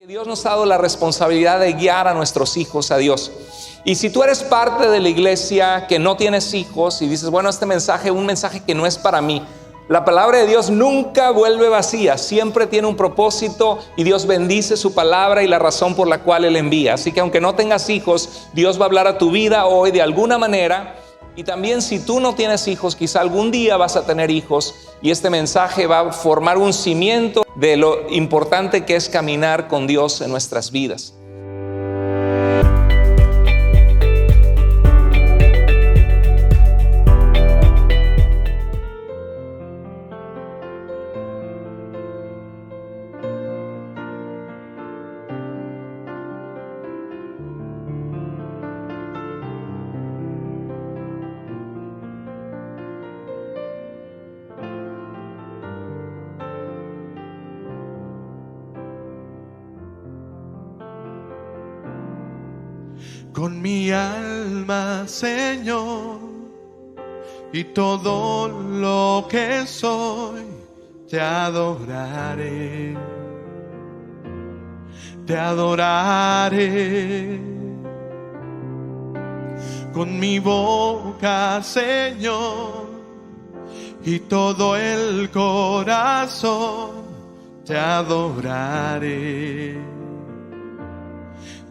Dios nos ha dado la responsabilidad de guiar a nuestros hijos a Dios. Y si tú eres parte de la iglesia que no tienes hijos y dices, bueno, este mensaje es un mensaje que no es para mí, la palabra de Dios nunca vuelve vacía, siempre tiene un propósito y Dios bendice su palabra y la razón por la cual Él envía. Así que aunque no tengas hijos, Dios va a hablar a tu vida hoy de alguna manera. Y también si tú no tienes hijos, quizá algún día vas a tener hijos y este mensaje va a formar un cimiento de lo importante que es caminar con Dios en nuestras vidas. Con mi alma, Señor, y todo lo que soy, te adoraré, te adoraré. Con mi boca, Señor, y todo el corazón, te adoraré.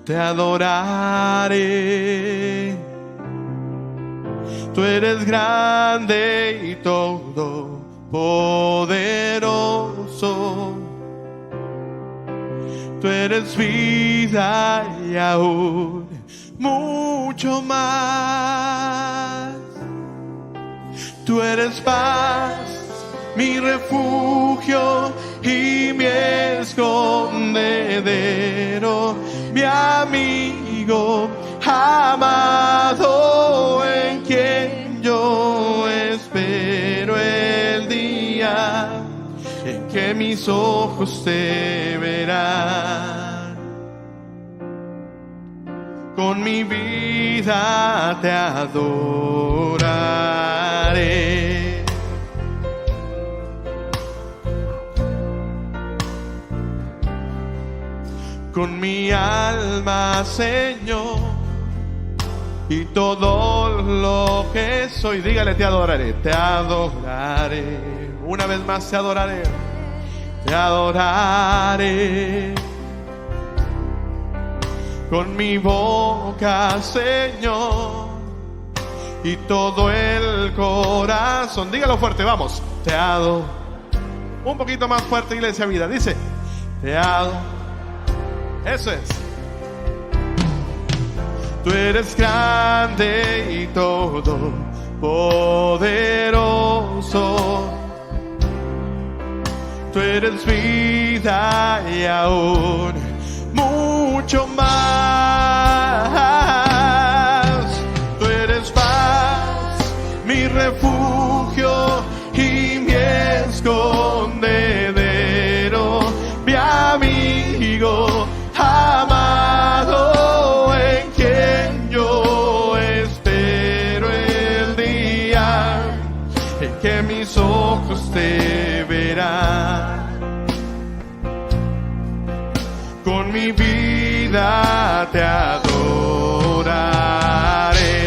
Te adoraré. Tú eres grande y todopoderoso. Tú eres vida y aún mucho más. Tú eres paz, mi refugio y mi escondedero, mi amigo amado, en quien yo espero el día en que mis ojos te verán. Con mi vida te adoraré. Con mi alma, Señor, y todo lo que soy, dígale, te adoraré, te adoraré. Una vez más, te adoraré, te adoraré. Con mi boca, Señor, y todo el corazón, dígalo fuerte, vamos, te adoro. Un poquito más fuerte, Iglesia Vida, dice, te adoro. Eso es. Tú eres grande y todopoderoso. Tú eres vida y aún mucho más. Tú eres paz, mi refugio y mi escondedero, mi amigo amado, en quien yo espero el día en que mis ojos te verán. Con mi vida te adoraré.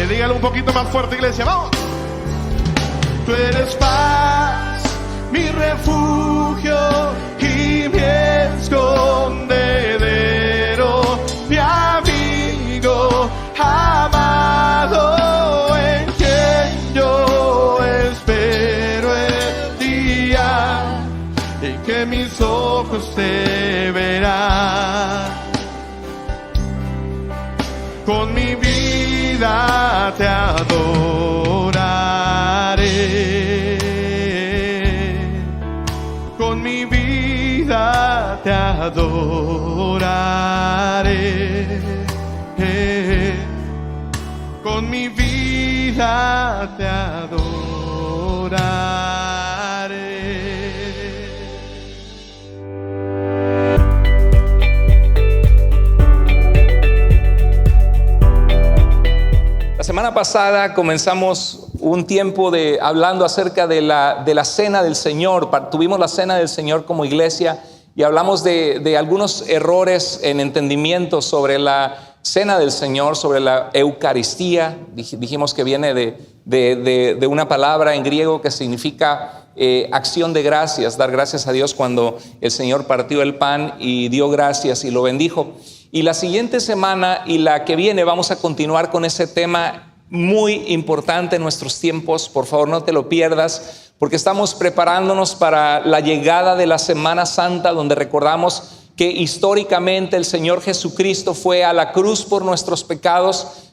Dígalo un poquito más fuerte, Iglesia, vamos. Tú eres paz, mi refugio y mi escondedero, mi amigo amado, en quien yo espero el día en que mis ojos te verán. Con mi vida te adoraré. Con mi vida te adoraré. Con mi vida te adoraré. La semana pasada comenzamos un tiempo hablando acerca de la cena del Señor. Tuvimos la cena del Señor como iglesia y hablamos de algunos errores en entendimiento sobre la cena del Señor, sobre la Eucaristía. Dijimos que viene de una palabra en griego que significa acción de gracias, dar gracias a Dios cuando el Señor partió el pan y dio gracias y lo bendijo. Y la siguiente semana y la que viene vamos a continuar con ese tema muy importante en nuestros tiempos. Por favor, no te lo pierdas, porque estamos preparándonos para la llegada de la Semana Santa, donde recordamos que históricamente el Señor Jesucristo fue a la cruz por nuestros pecados,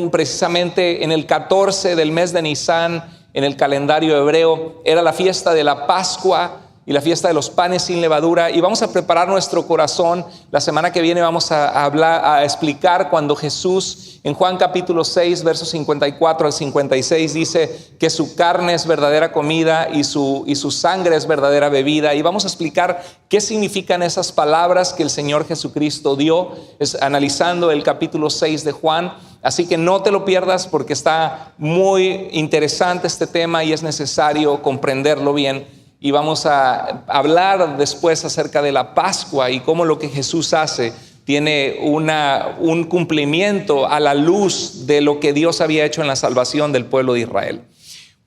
precisamente en el 14 del mes de Nisan, en el calendario hebreo. Era la fiesta de la Pascua y la fiesta de los panes sin levadura, y vamos a preparar nuestro corazón. La semana que viene vamos a explicar cuando Jesús en Juan capítulo 6 versos 54 al 56 dice que su carne es verdadera comida y su sangre es verdadera bebida, y vamos a explicar qué significan esas palabras que el Señor Jesucristo dio, analizando el capítulo 6 de Juan. Así que no te lo pierdas, porque está muy interesante este tema y es necesario comprenderlo bien. Y vamos a hablar después acerca de la Pascua y cómo lo que Jesús hace tiene un cumplimiento a la luz de lo que Dios había hecho en la salvación del pueblo de Israel.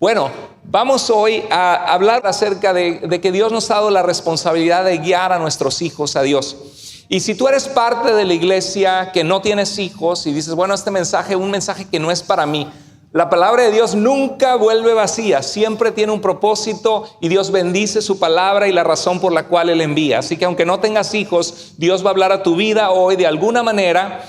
Bueno, vamos hoy a hablar acerca de que Dios nos ha dado la responsabilidad de guiar a nuestros hijos a Dios. Y si tú eres parte de la iglesia que no tienes hijos y dices, bueno, este mensaje, un mensaje que no es para mí, la palabra de Dios nunca vuelve vacía, siempre tiene un propósito, y Dios bendice su palabra y la razón por la cual Él envía. Así que aunque no tengas hijos, Dios va a hablar a tu vida hoy de alguna manera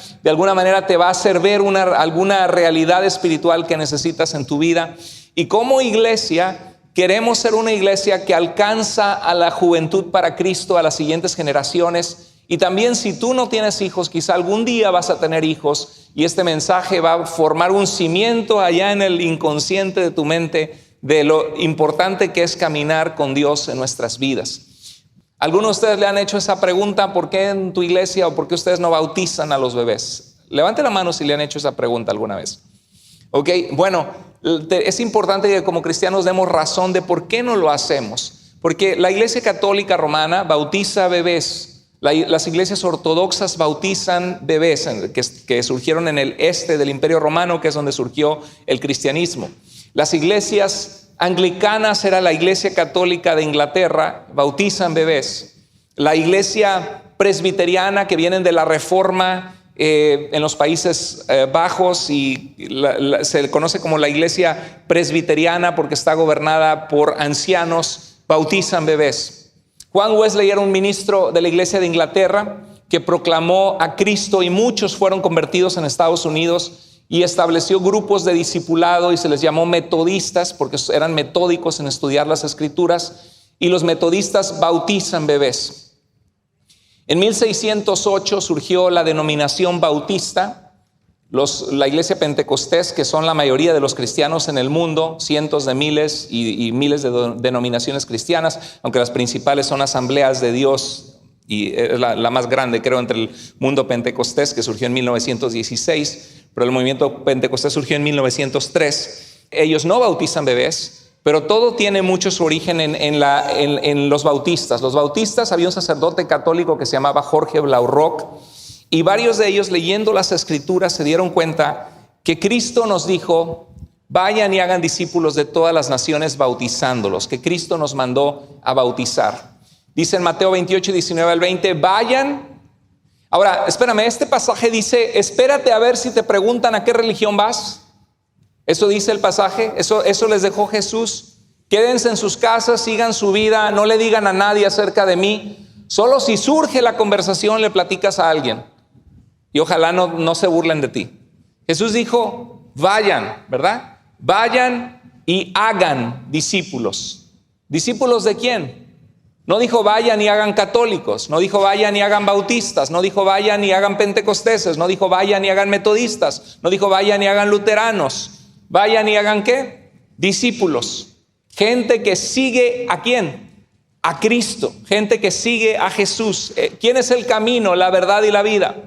te va a hacer ver alguna realidad espiritual que necesitas en tu vida. Y como iglesia, queremos ser una iglesia que alcanza a la juventud para Cristo, a las siguientes generaciones. Y también, si tú no tienes hijos, quizá algún día vas a tener hijos, y este mensaje va a formar un cimiento allá en el inconsciente de tu mente de lo importante que es caminar con Dios en nuestras vidas. ¿Algunos de ustedes le han hecho esa pregunta? ¿Por qué en tu iglesia o por qué ustedes no bautizan a los bebés? Levante la mano si le han hecho esa pregunta alguna vez. Ok, bueno, es importante que como cristianos demos razón de por qué no lo hacemos. Porque la Iglesia Católica Romana bautiza bebés. Las iglesias ortodoxas bautizan bebés que surgieron en el este del Imperio Romano, que es donde surgió el cristianismo. Las iglesias anglicanas, era la Iglesia Católica de Inglaterra, bautizan bebés. La iglesia presbiteriana, que vienen de la Reforma en los Países Bajos, y se conoce como la iglesia presbiteriana porque está gobernada por ancianos, bautizan bebés. Juan Wesley era un ministro de la iglesia de Inglaterra que proclamó a Cristo, y muchos fueron convertidos en Estados Unidos, y estableció grupos de discipulado y se les llamó metodistas porque eran metódicos en estudiar las escrituras, y los metodistas bautizan bebés. En 1608 surgió la denominación bautista. La iglesia pentecostés, que son la mayoría de los cristianos en el mundo, cientos de miles y miles de denominaciones cristianas, aunque las principales son Asambleas de Dios, y es la más grande, creo, entre el mundo pentecostés, que surgió en 1916, pero el movimiento pentecostés surgió en 1903. Ellos no bautizan bebés, pero todo tiene mucho su origen en los bautistas. Los bautistas, había un sacerdote católico que se llamaba Jorge Blaurock, y varios de ellos, leyendo las escrituras, se dieron cuenta que Cristo nos dijo: vayan y hagan discípulos de todas las naciones bautizándolos, que Cristo nos mandó a bautizar. Dice en Mateo 28, 19 al 20, vayan. Ahora, espérame, este pasaje dice, espérate a ver si te preguntan a qué religión vas. Eso dice el pasaje, eso les dejó Jesús. Quédense en sus casas, sigan su vida, no le digan a nadie acerca de mí. Solo si surge la conversación le platicas a alguien. Y ojalá no se burlen de ti. Jesús dijo, vayan, ¿verdad? Vayan y hagan discípulos. ¿Discípulos de quién? No dijo vayan y hagan católicos, no dijo vayan y hagan bautistas, no dijo vayan y hagan pentecosteses, no dijo vayan y hagan metodistas, no dijo vayan y hagan luteranos. Vayan y hagan ¿qué? Discípulos. Gente que sigue ¿a quién? A Cristo. Gente que sigue a Jesús. ¿Quién es el camino, la verdad y la vida?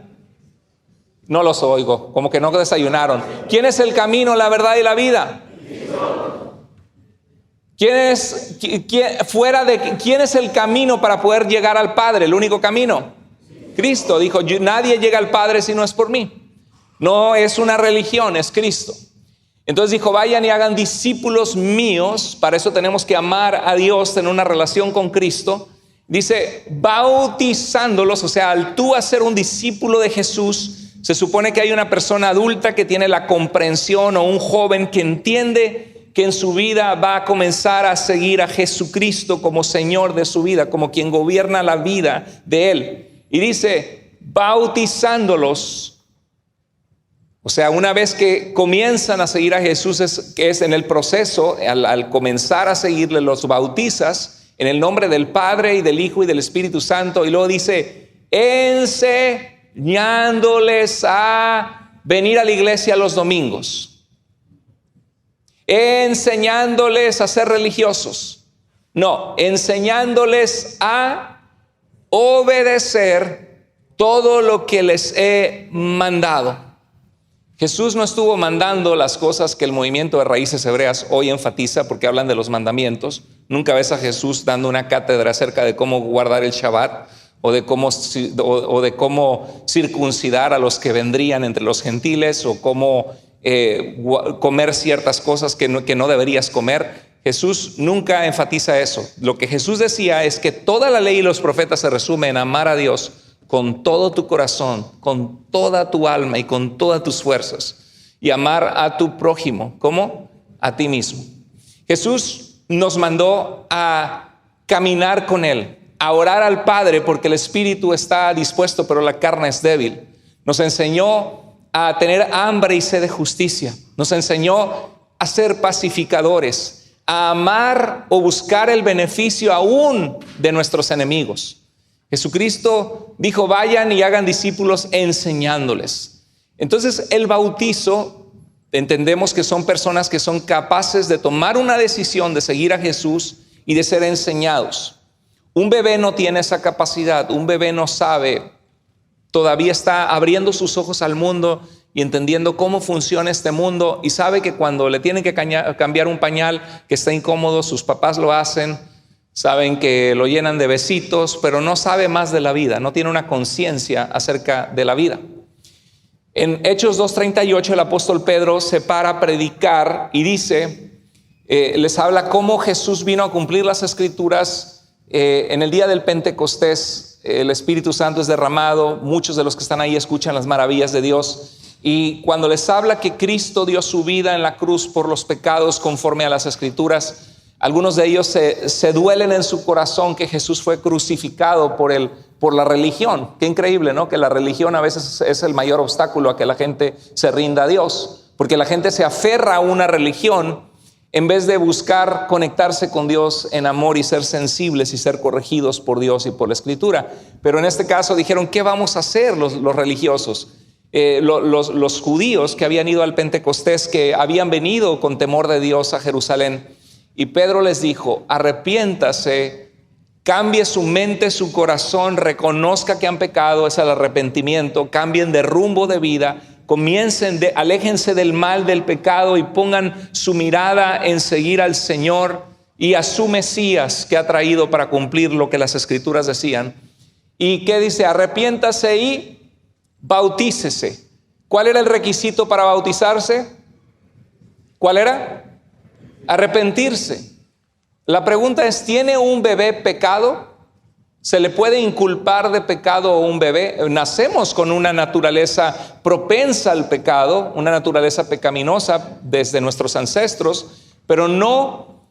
No los oigo, como que no desayunaron. ¿Quién es el camino, la verdad y la vida? ¿Quién es el camino para poder llegar al Padre? El único camino. Cristo dijo, nadie llega al Padre si no es por mí. No es una religión, es Cristo. Entonces dijo, vayan y hagan discípulos míos. Para eso tenemos que amar a Dios, tener una relación con Cristo. Dice, bautizándolos, o sea, al tú hacer un discípulo de Jesús, se supone que hay una persona adulta que tiene la comprensión, o un joven que entiende que en su vida va a comenzar a seguir a Jesucristo como Señor de su vida, como quien gobierna la vida de él. Y dice, bautizándolos. O sea, una vez que comienzan a seguir a Jesús, es en el proceso, al comenzar a seguirle, los bautizas en el nombre del Padre y del Hijo y del Espíritu Santo. Y luego dice, enseñándoles a venir a la iglesia los domingos. Enseñándoles a ser religiosos. No, enseñándoles a obedecer todo lo que les he mandado. Jesús no estuvo mandando las cosas que el movimiento de Raíces Hebreas hoy enfatiza, porque hablan de los mandamientos. Nunca ves a Jesús dando una cátedra acerca de cómo guardar el Shabbat o de cómo circuncidar a los que vendrían entre los gentiles, o cómo comer ciertas cosas que no deberías comer. Jesús nunca enfatiza eso. Lo que Jesús decía es que toda la ley y los profetas se resumen en amar a Dios con todo tu corazón, con toda tu alma y con todas tus fuerzas, y amar a tu prójimo como a ti mismo. Jesús nos mandó a caminar con Él, a orar al Padre, porque el espíritu está dispuesto pero la carne es débil. Nos enseñó a tener hambre y sed de justicia. Nos enseñó a ser pacificadores, a amar o buscar el beneficio aún de nuestros enemigos. Jesucristo dijo, vayan y hagan discípulos enseñándoles. Entonces el bautizo, entendemos que son personas que son capaces de tomar una decisión de seguir a Jesús y de ser enseñados. Un bebé no tiene esa capacidad, un bebé no sabe, todavía está abriendo sus ojos al mundo y entendiendo cómo funciona este mundo, y sabe que cuando le tienen que cambiar un pañal que está incómodo, sus papás lo hacen. Saben que lo llenan de besitos, pero no sabe más de la vida, no tiene una conciencia acerca de la vida. En Hechos 2:38 el apóstol Pedro se para a predicar y dice, les habla cómo Jesús vino a cumplir las escrituras. En el día del Pentecostés el Espíritu Santo es derramado, muchos de los que están ahí escuchan las maravillas de Dios, y cuando les habla que Cristo dio su vida en la cruz por los pecados conforme a las escrituras, algunos de ellos se duelen en su corazón que Jesús fue crucificado por la religión. Qué increíble, ¿no? Que la religión a veces es el mayor obstáculo a que la gente se rinda a Dios, porque la gente se aferra a una religión en vez de buscar conectarse con Dios en amor y ser sensibles y ser corregidos por Dios y por la Escritura. Pero en este caso dijeron, ¿qué vamos a hacer los religiosos? Los judíos que habían ido al Pentecostés, que habían venido con temor de Dios a Jerusalén. Y Pedro les dijo, arrepiéntase, cambie su mente, su corazón, reconozca que han pecado, es el arrepentimiento, cambien de rumbo de vida, aléjense del mal, del pecado, y pongan su mirada en seguir al Señor y a su Mesías que ha traído para cumplir lo que las Escrituras decían. ¿Y qué dice? Arrepiéntase y bautícese. ¿Cuál era el requisito para bautizarse? ¿Cuál era? Arrepentirse. La pregunta es, ¿tiene un bebé pecado? ¿Se le puede inculpar de pecado a un bebé? Nacemos con una naturaleza propensa al pecado, una naturaleza pecaminosa desde nuestros ancestros, pero no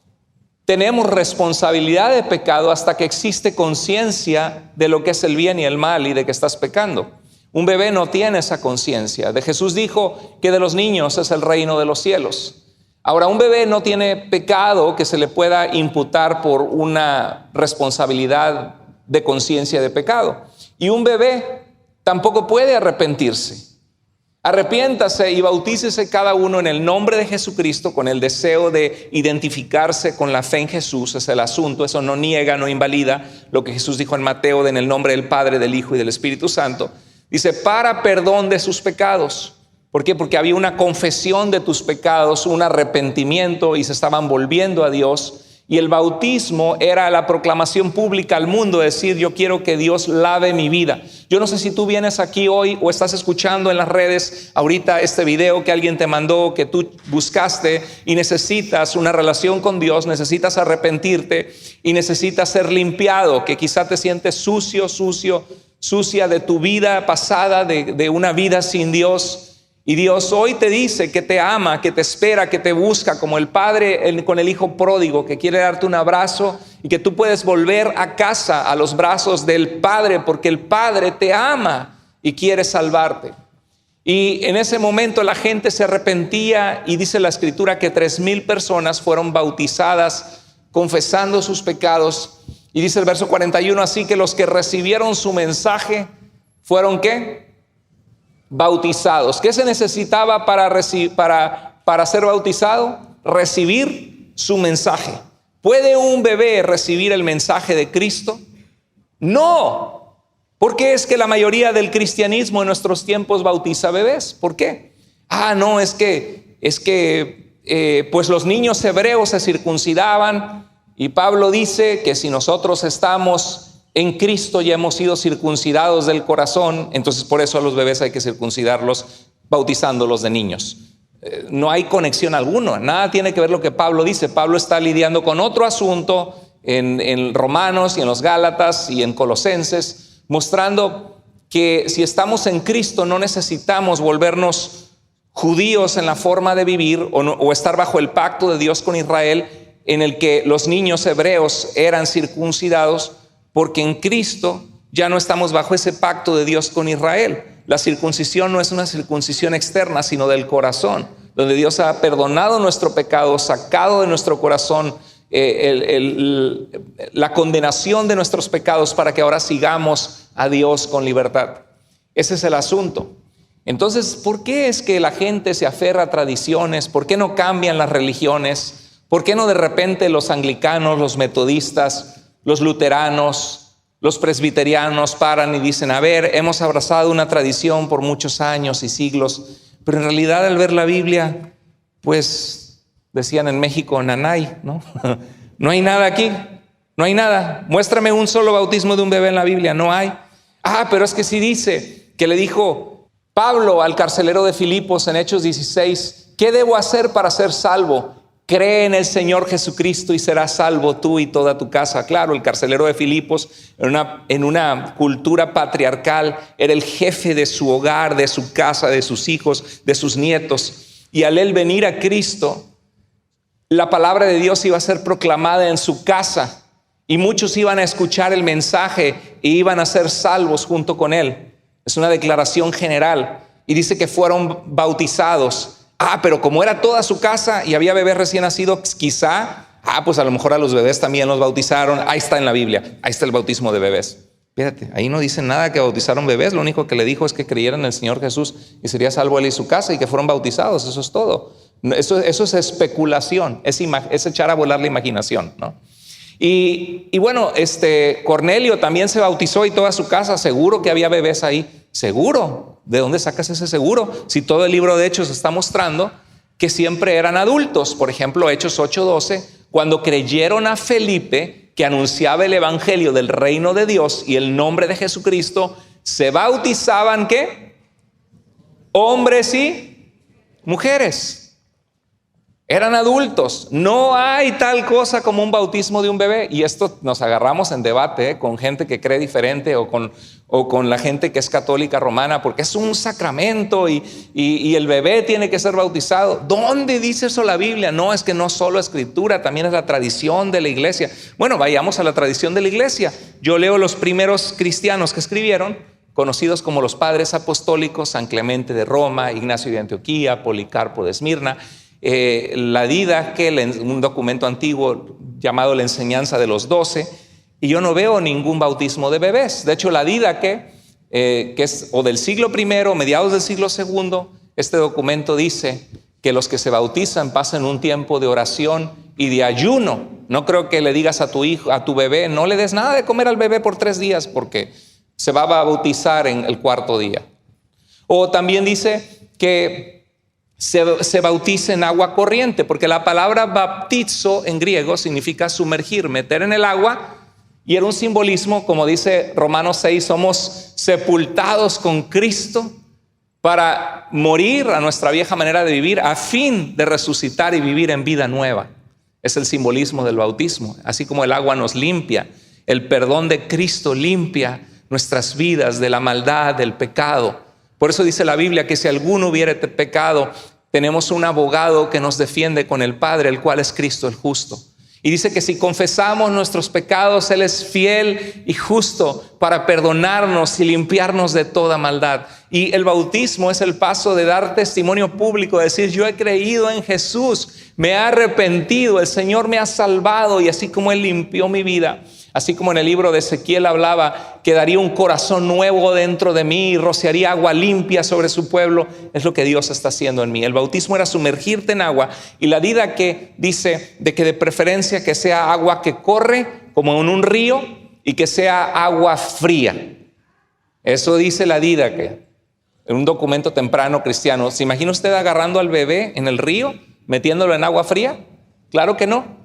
tenemos responsabilidad de pecado hasta que existe conciencia de lo que es el bien y el mal y de que estás pecando. Un bebé no tiene esa conciencia. De Jesús dijo que de los niños es el reino de los cielos. Ahora, un bebé no tiene pecado que se le pueda imputar por una responsabilidad de conciencia de pecado. Y un bebé tampoco puede arrepentirse. Arrepiéntase y bautícese cada uno en el nombre de Jesucristo, con el deseo de identificarse con la fe en Jesús. Es el asunto, eso no niega, no invalida lo que Jesús dijo en Mateo, en el nombre del Padre, del Hijo y del Espíritu Santo. Dice, para perdón de sus pecados. ¿Por qué? Porque había una confesión de tus pecados, un arrepentimiento, y se estaban volviendo a Dios. Y el bautismo era la proclamación pública al mundo, decir, yo quiero que Dios lave mi vida. Yo no sé si tú vienes aquí hoy o estás escuchando en las redes ahorita este video que alguien te mandó, que tú buscaste y necesitas una relación con Dios, necesitas arrepentirte y necesitas ser limpiado, que quizá te sientes sucia de tu vida pasada, de una vida sin Dios. Y Dios hoy te dice que te ama, que te espera, que te busca, como el padre con el hijo pródigo, que quiere darte un abrazo y que tú puedes volver a casa, a los brazos del Padre, porque el Padre te ama y quiere salvarte. Y en ese momento la gente se arrepentía y dice la Escritura que 3,000 personas fueron bautizadas confesando sus pecados. Y dice el verso 41, así que los que recibieron su mensaje fueron ¿qué? Bautizados. ¿Qué se necesitaba para ser bautizado? Recibir su mensaje. ¿Puede un bebé recibir el mensaje de Cristo? No. ¿Por qué es que la mayoría del cristianismo en nuestros tiempos bautiza bebés? ¿Por qué? No, es que pues los niños hebreos se circuncidaban y Pablo dice que si nosotros estamos en Cristo ya hemos sido circuncidados del corazón, entonces por eso a los bebés hay que circuncidarlos bautizándolos de niños. No hay conexión alguna, nada tiene que ver lo que Pablo dice. Pablo está lidiando con otro asunto en Romanos y en los Gálatas y en Colosenses, mostrando que si estamos en Cristo no necesitamos volvernos judíos en la forma de vivir o estar bajo el pacto de Dios con Israel, en el que los niños hebreos eran circuncidados, porque en Cristo ya no estamos bajo ese pacto de Dios con Israel. La circuncisión no es una circuncisión externa, sino del corazón, donde Dios ha perdonado nuestro pecado, sacado de nuestro corazón la condenación de nuestros pecados para que ahora sigamos a Dios con libertad. Ese es el asunto. Entonces, ¿por qué es que la gente se aferra a tradiciones? ¿Por qué no cambian las religiones? ¿Por qué no de repente los anglicanos, los metodistas, los luteranos, los presbiterianos paran y dicen, a ver, hemos abrazado una tradición por muchos años y siglos, pero en realidad al ver la Biblia, pues decían en México, nanay, ¿no? No hay nada aquí, no hay nada. Muéstrame un solo bautismo de un bebé en la Biblia, no hay. Pero es que sí dice que le dijo Pablo al carcelero de Filipos en Hechos 16, ¿qué debo hacer para ser salvo? Cree en el Señor Jesucristo y serás salvo tú y toda tu casa. Claro, el carcelero de Filipos en una cultura patriarcal era el jefe de su hogar, de su casa, de sus hijos, de sus nietos. Y al él venir a Cristo, la palabra de Dios iba a ser proclamada en su casa y muchos iban a escuchar el mensaje e iban a ser salvos junto con él. Es una declaración general y dice que fueron bautizados. Pero como era toda su casa y había bebés recién nacidos, quizá, pues a lo mejor a los bebés también los bautizaron. Ahí está en la Biblia, ahí está el bautismo de bebés. Fíjate, ahí no dice nada que bautizaron bebés, lo único que le dijo es que creyeran en el Señor Jesús y sería salvo él y su casa y que fueron bautizados, eso es todo. Eso es especulación, es echar a volar la imaginación, ¿no? Y bueno, Cornelio también se bautizó y toda su casa, seguro que había bebés ahí. Seguro. ¿De dónde sacas ese seguro? Si todo el libro de Hechos está mostrando que siempre eran adultos. Por ejemplo, Hechos 8:12, cuando creyeron a Felipe, que anunciaba el evangelio del reino de Dios y el nombre de Jesucristo, se bautizaban ¿qué? Hombres y mujeres. Eran adultos. No hay tal cosa como un bautismo de un bebé. Y esto nos agarramos en debate con gente que cree diferente o con la gente que es católica romana, porque es un sacramento y el bebé tiene que ser bautizado. ¿Dónde dice eso la Biblia? No, es que no solo escritura, también es la tradición de la iglesia. Bueno, vayamos a la tradición de la iglesia. Yo leo los primeros cristianos que escribieron, conocidos como los padres apostólicos, San Clemente de Roma, Ignacio de Antioquía, Policarpo de Esmirna, la Didache, un documento antiguo llamado La Enseñanza de los 12, y yo no veo ningún bautismo de bebés. De hecho, la Didache, que es o del siglo I, mediados del siglo II, este documento dice que los que se bautizan pasan un tiempo de oración y de ayuno. No creo que le digas a tu hijo, a tu bebé, no le des nada de comer al bebé por 3 días porque se va a bautizar en el 4º día. O también dice que se bautice en agua corriente, porque la palabra baptizo en griego significa sumergir, meter en el agua, y era un simbolismo, como dice Romanos 6, somos sepultados con Cristo para morir a nuestra vieja manera de vivir, a fin de resucitar y vivir en vida nueva. Es el simbolismo del bautismo. Así como el agua nos limpia, el perdón de Cristo limpia nuestras vidas de la maldad, del pecado. Por eso dice la Biblia que si alguno hubiere pecado, tenemos un abogado que nos defiende con el Padre, el cual es Cristo el justo. Y dice que si confesamos nuestros pecados, Él es fiel y justo para perdonarnos y limpiarnos de toda maldad. Y el bautismo es el paso de dar testimonio público, de decir: yo he creído en Jesús, me he arrepentido, el Señor me ha salvado, y así como Él limpió mi vida, así como en el libro de Ezequiel hablaba que daría un corazón nuevo dentro de mí y rociaría agua limpia sobre su pueblo, es lo que Dios está haciendo en mí. El bautismo era sumergirte en agua, y la Didache dice de que de preferencia que sea agua que corre como en un río y que sea agua fría. Eso dice la Didache en un documento temprano cristiano. ¿Se imagina usted agarrando al bebé en el río, metiéndolo en agua fría? Claro que no.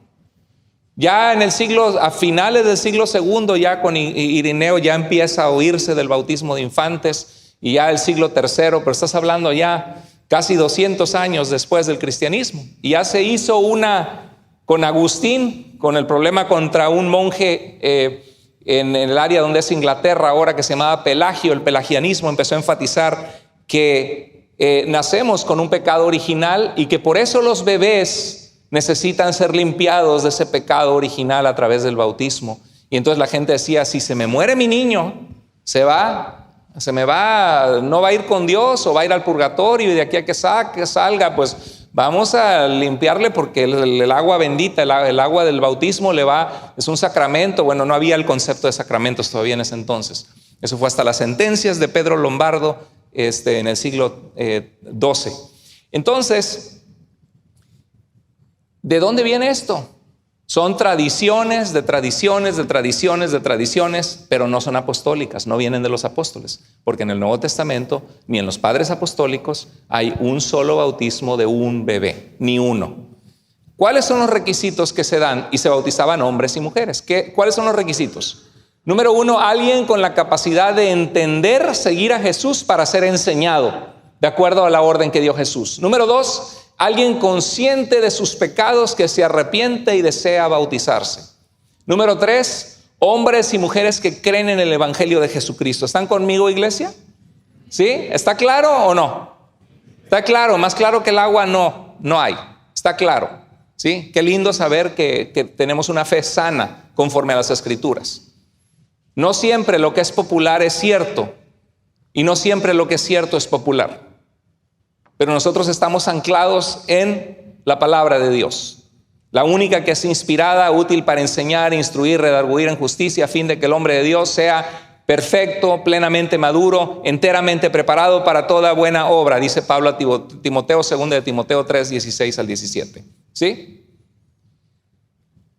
Ya en el siglo, a finales del siglo II, ya con Irineo ya empieza a oírse del bautismo de infantes, y ya el siglo III, pero estás hablando ya casi 200 años después del cristianismo. Y ya se hizo una con Agustín, con el problema contra un monje en el área donde es Inglaterra ahora, que se llamaba Pelagio. El pelagianismo empezó a enfatizar que nacemos con un pecado original y que por eso los bebés necesitan ser limpiados de ese pecado original a través del bautismo. Y entonces la gente decía: si se me muere mi niño, no va a ir con Dios, o va a ir al purgatorio, y de aquí a que salga, pues vamos a limpiarle, porque el agua bendita, el agua del bautismo es un sacramento. Bueno, no había el concepto de sacramentos todavía en ese entonces. Eso fue hasta las sentencias de Pedro Lombardo en el siglo XII. Entonces, ¿de dónde viene esto? Son tradiciones de tradiciones, pero no son apostólicas, no vienen de los apóstoles, porque en el Nuevo Testamento ni en los padres apostólicos hay un solo bautismo de un bebé, ni uno. ¿Cuáles son los requisitos que se dan? Y se bautizaban hombres y mujeres. ¿Cuáles son los requisitos? Número 1, alguien con la capacidad de entender, seguir a Jesús para ser enseñado, de acuerdo a la orden que dio Jesús. Número 2, alguien consciente de sus pecados que se arrepiente y desea bautizarse. Número 3, hombres y mujeres que creen en el Evangelio de Jesucristo. ¿Están conmigo, iglesia? ¿Sí? ¿Está claro o no? Está claro, más claro que el agua no hay. Está claro. ¿Sí? Qué lindo saber que tenemos una fe sana conforme a las Escrituras. No siempre lo que es popular es cierto, y no siempre lo que es cierto es popular. Pero nosotros estamos anclados en la palabra de Dios, la única que es inspirada, útil para enseñar, instruir, redarguir en justicia, a fin de que el hombre de Dios sea perfecto, plenamente maduro, enteramente preparado para toda buena obra, dice Pablo a Timoteo, 2 de Timoteo 3, 16 al 17. ¿Sí?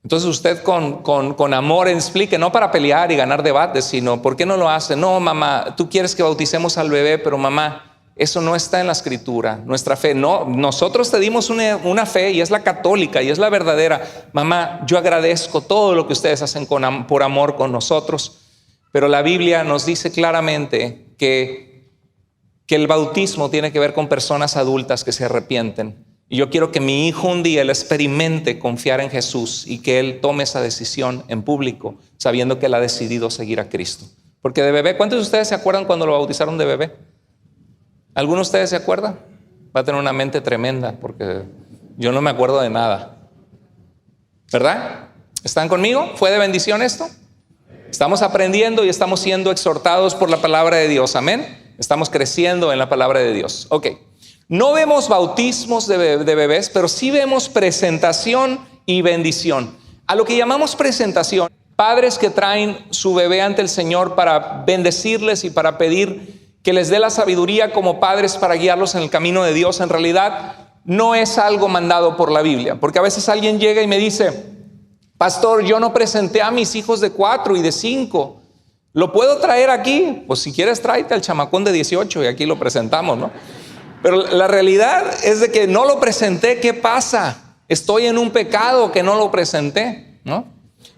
Entonces usted con amor explique, no para pelear y ganar debates, sino ¿por qué no lo hace? No, mamá, tú quieres que bauticemos al bebé, pero mamá, eso no está en la Escritura. Nuestra fe, no, nosotros te dimos una fe, y es la católica, y es la verdadera. Mamá, yo agradezco todo lo que ustedes hacen por amor con nosotros, pero la Biblia nos dice claramente que el bautismo tiene que ver con personas adultas que se arrepienten. Y yo quiero que mi hijo un día él experimente confiar en Jesús, y que él tome esa decisión en público, sabiendo que él ha decidido seguir a Cristo. Porque de bebé, ¿cuántos de ustedes se acuerdan cuando lo bautizaron de bebé? ¿Alguno de ustedes se acuerda? Va a tener una mente tremenda, porque yo no me acuerdo de nada. ¿Verdad? ¿Están conmigo? ¿Fue de bendición esto? Estamos aprendiendo y estamos siendo exhortados por la palabra de Dios. Amén. Estamos creciendo en la palabra de Dios. Ok. No vemos bautismos de bebés, pero sí vemos presentación y bendición. A lo que llamamos presentación, padres que traen su bebé ante el Señor para bendecirles y para pedir que les dé la sabiduría como padres para guiarlos en el camino de Dios, en realidad no es algo mandado por la Biblia. Porque a veces alguien llega y me dice: pastor, yo no presenté a mis hijos de 4 y de 5. ¿Lo puedo traer aquí? Pues si quieres tráete al chamacón de 18 y aquí lo presentamos, ¿no? Pero la realidad es de que no lo presenté. ¿Qué pasa? Estoy en un pecado que no lo presenté, ¿no?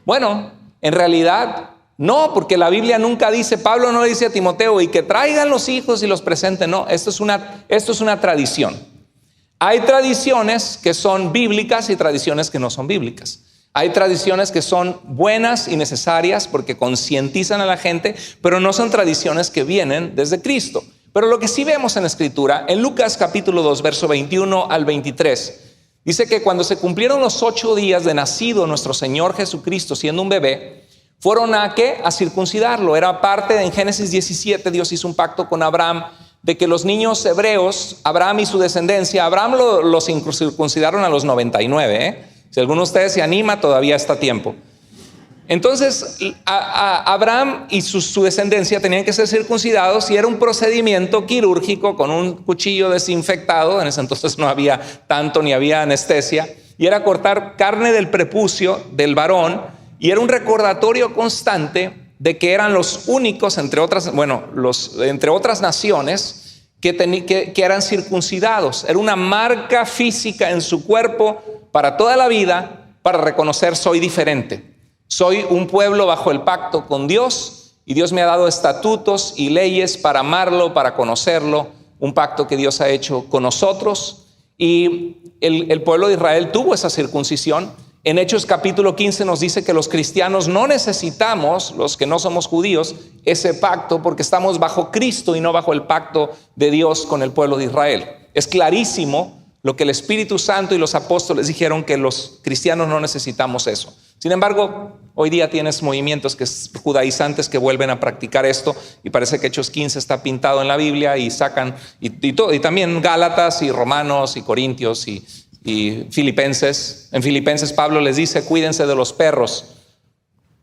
Bueno, en realidad no, porque la Biblia nunca dice, Pablo no le dice a Timoteo, y que traigan los hijos y los presenten. No, esto es una tradición. Hay tradiciones que son bíblicas y tradiciones que no son bíblicas. Hay tradiciones que son buenas y necesarias porque concientizan a la gente, pero no son tradiciones que vienen desde Cristo. Pero lo que sí vemos en la Escritura, en Lucas capítulo 2, verso 21 al 23, dice que cuando se cumplieron los 8 días de nacido nuestro Señor Jesucristo siendo un bebé, fueron a ¿qué? A circuncidarlo. Era parte en Génesis 17, Dios hizo un pacto con Abraham de que los niños hebreos, Abraham y su descendencia, Abraham los circuncidaron a los 99. Si alguno de ustedes se anima, todavía está a tiempo. Entonces, Abraham y su descendencia tenían que ser circuncidados y era un procedimiento quirúrgico con un cuchillo desinfectado. En ese entonces no había tanto ni había anestesia. Y era cortar carne del prepucio del varón y era un recordatorio constante de que eran los únicos, entre otras naciones, que eran circuncidados. Era una marca física en su cuerpo para toda la vida para reconocer soy diferente. Soy un pueblo bajo el pacto con Dios y Dios me ha dado estatutos y leyes para amarlo, para conocerlo, un pacto que Dios ha hecho con nosotros. Y el pueblo de Israel tuvo esa circuncisión. En Hechos capítulo 15 nos dice que los cristianos no necesitamos, los que no somos judíos, ese pacto porque estamos bajo Cristo y no bajo el pacto de Dios con el pueblo de Israel. Es clarísimo lo que el Espíritu Santo y los apóstoles dijeron, que los cristianos no necesitamos eso. Sin embargo, hoy día tienes movimientos judaizantes que vuelven a practicar esto y parece que Hechos 15 está pintado en la Biblia y sacan, y también Gálatas y Romanos y Corintios y Filipenses. En Filipenses Pablo les dice, cuídense de los perros.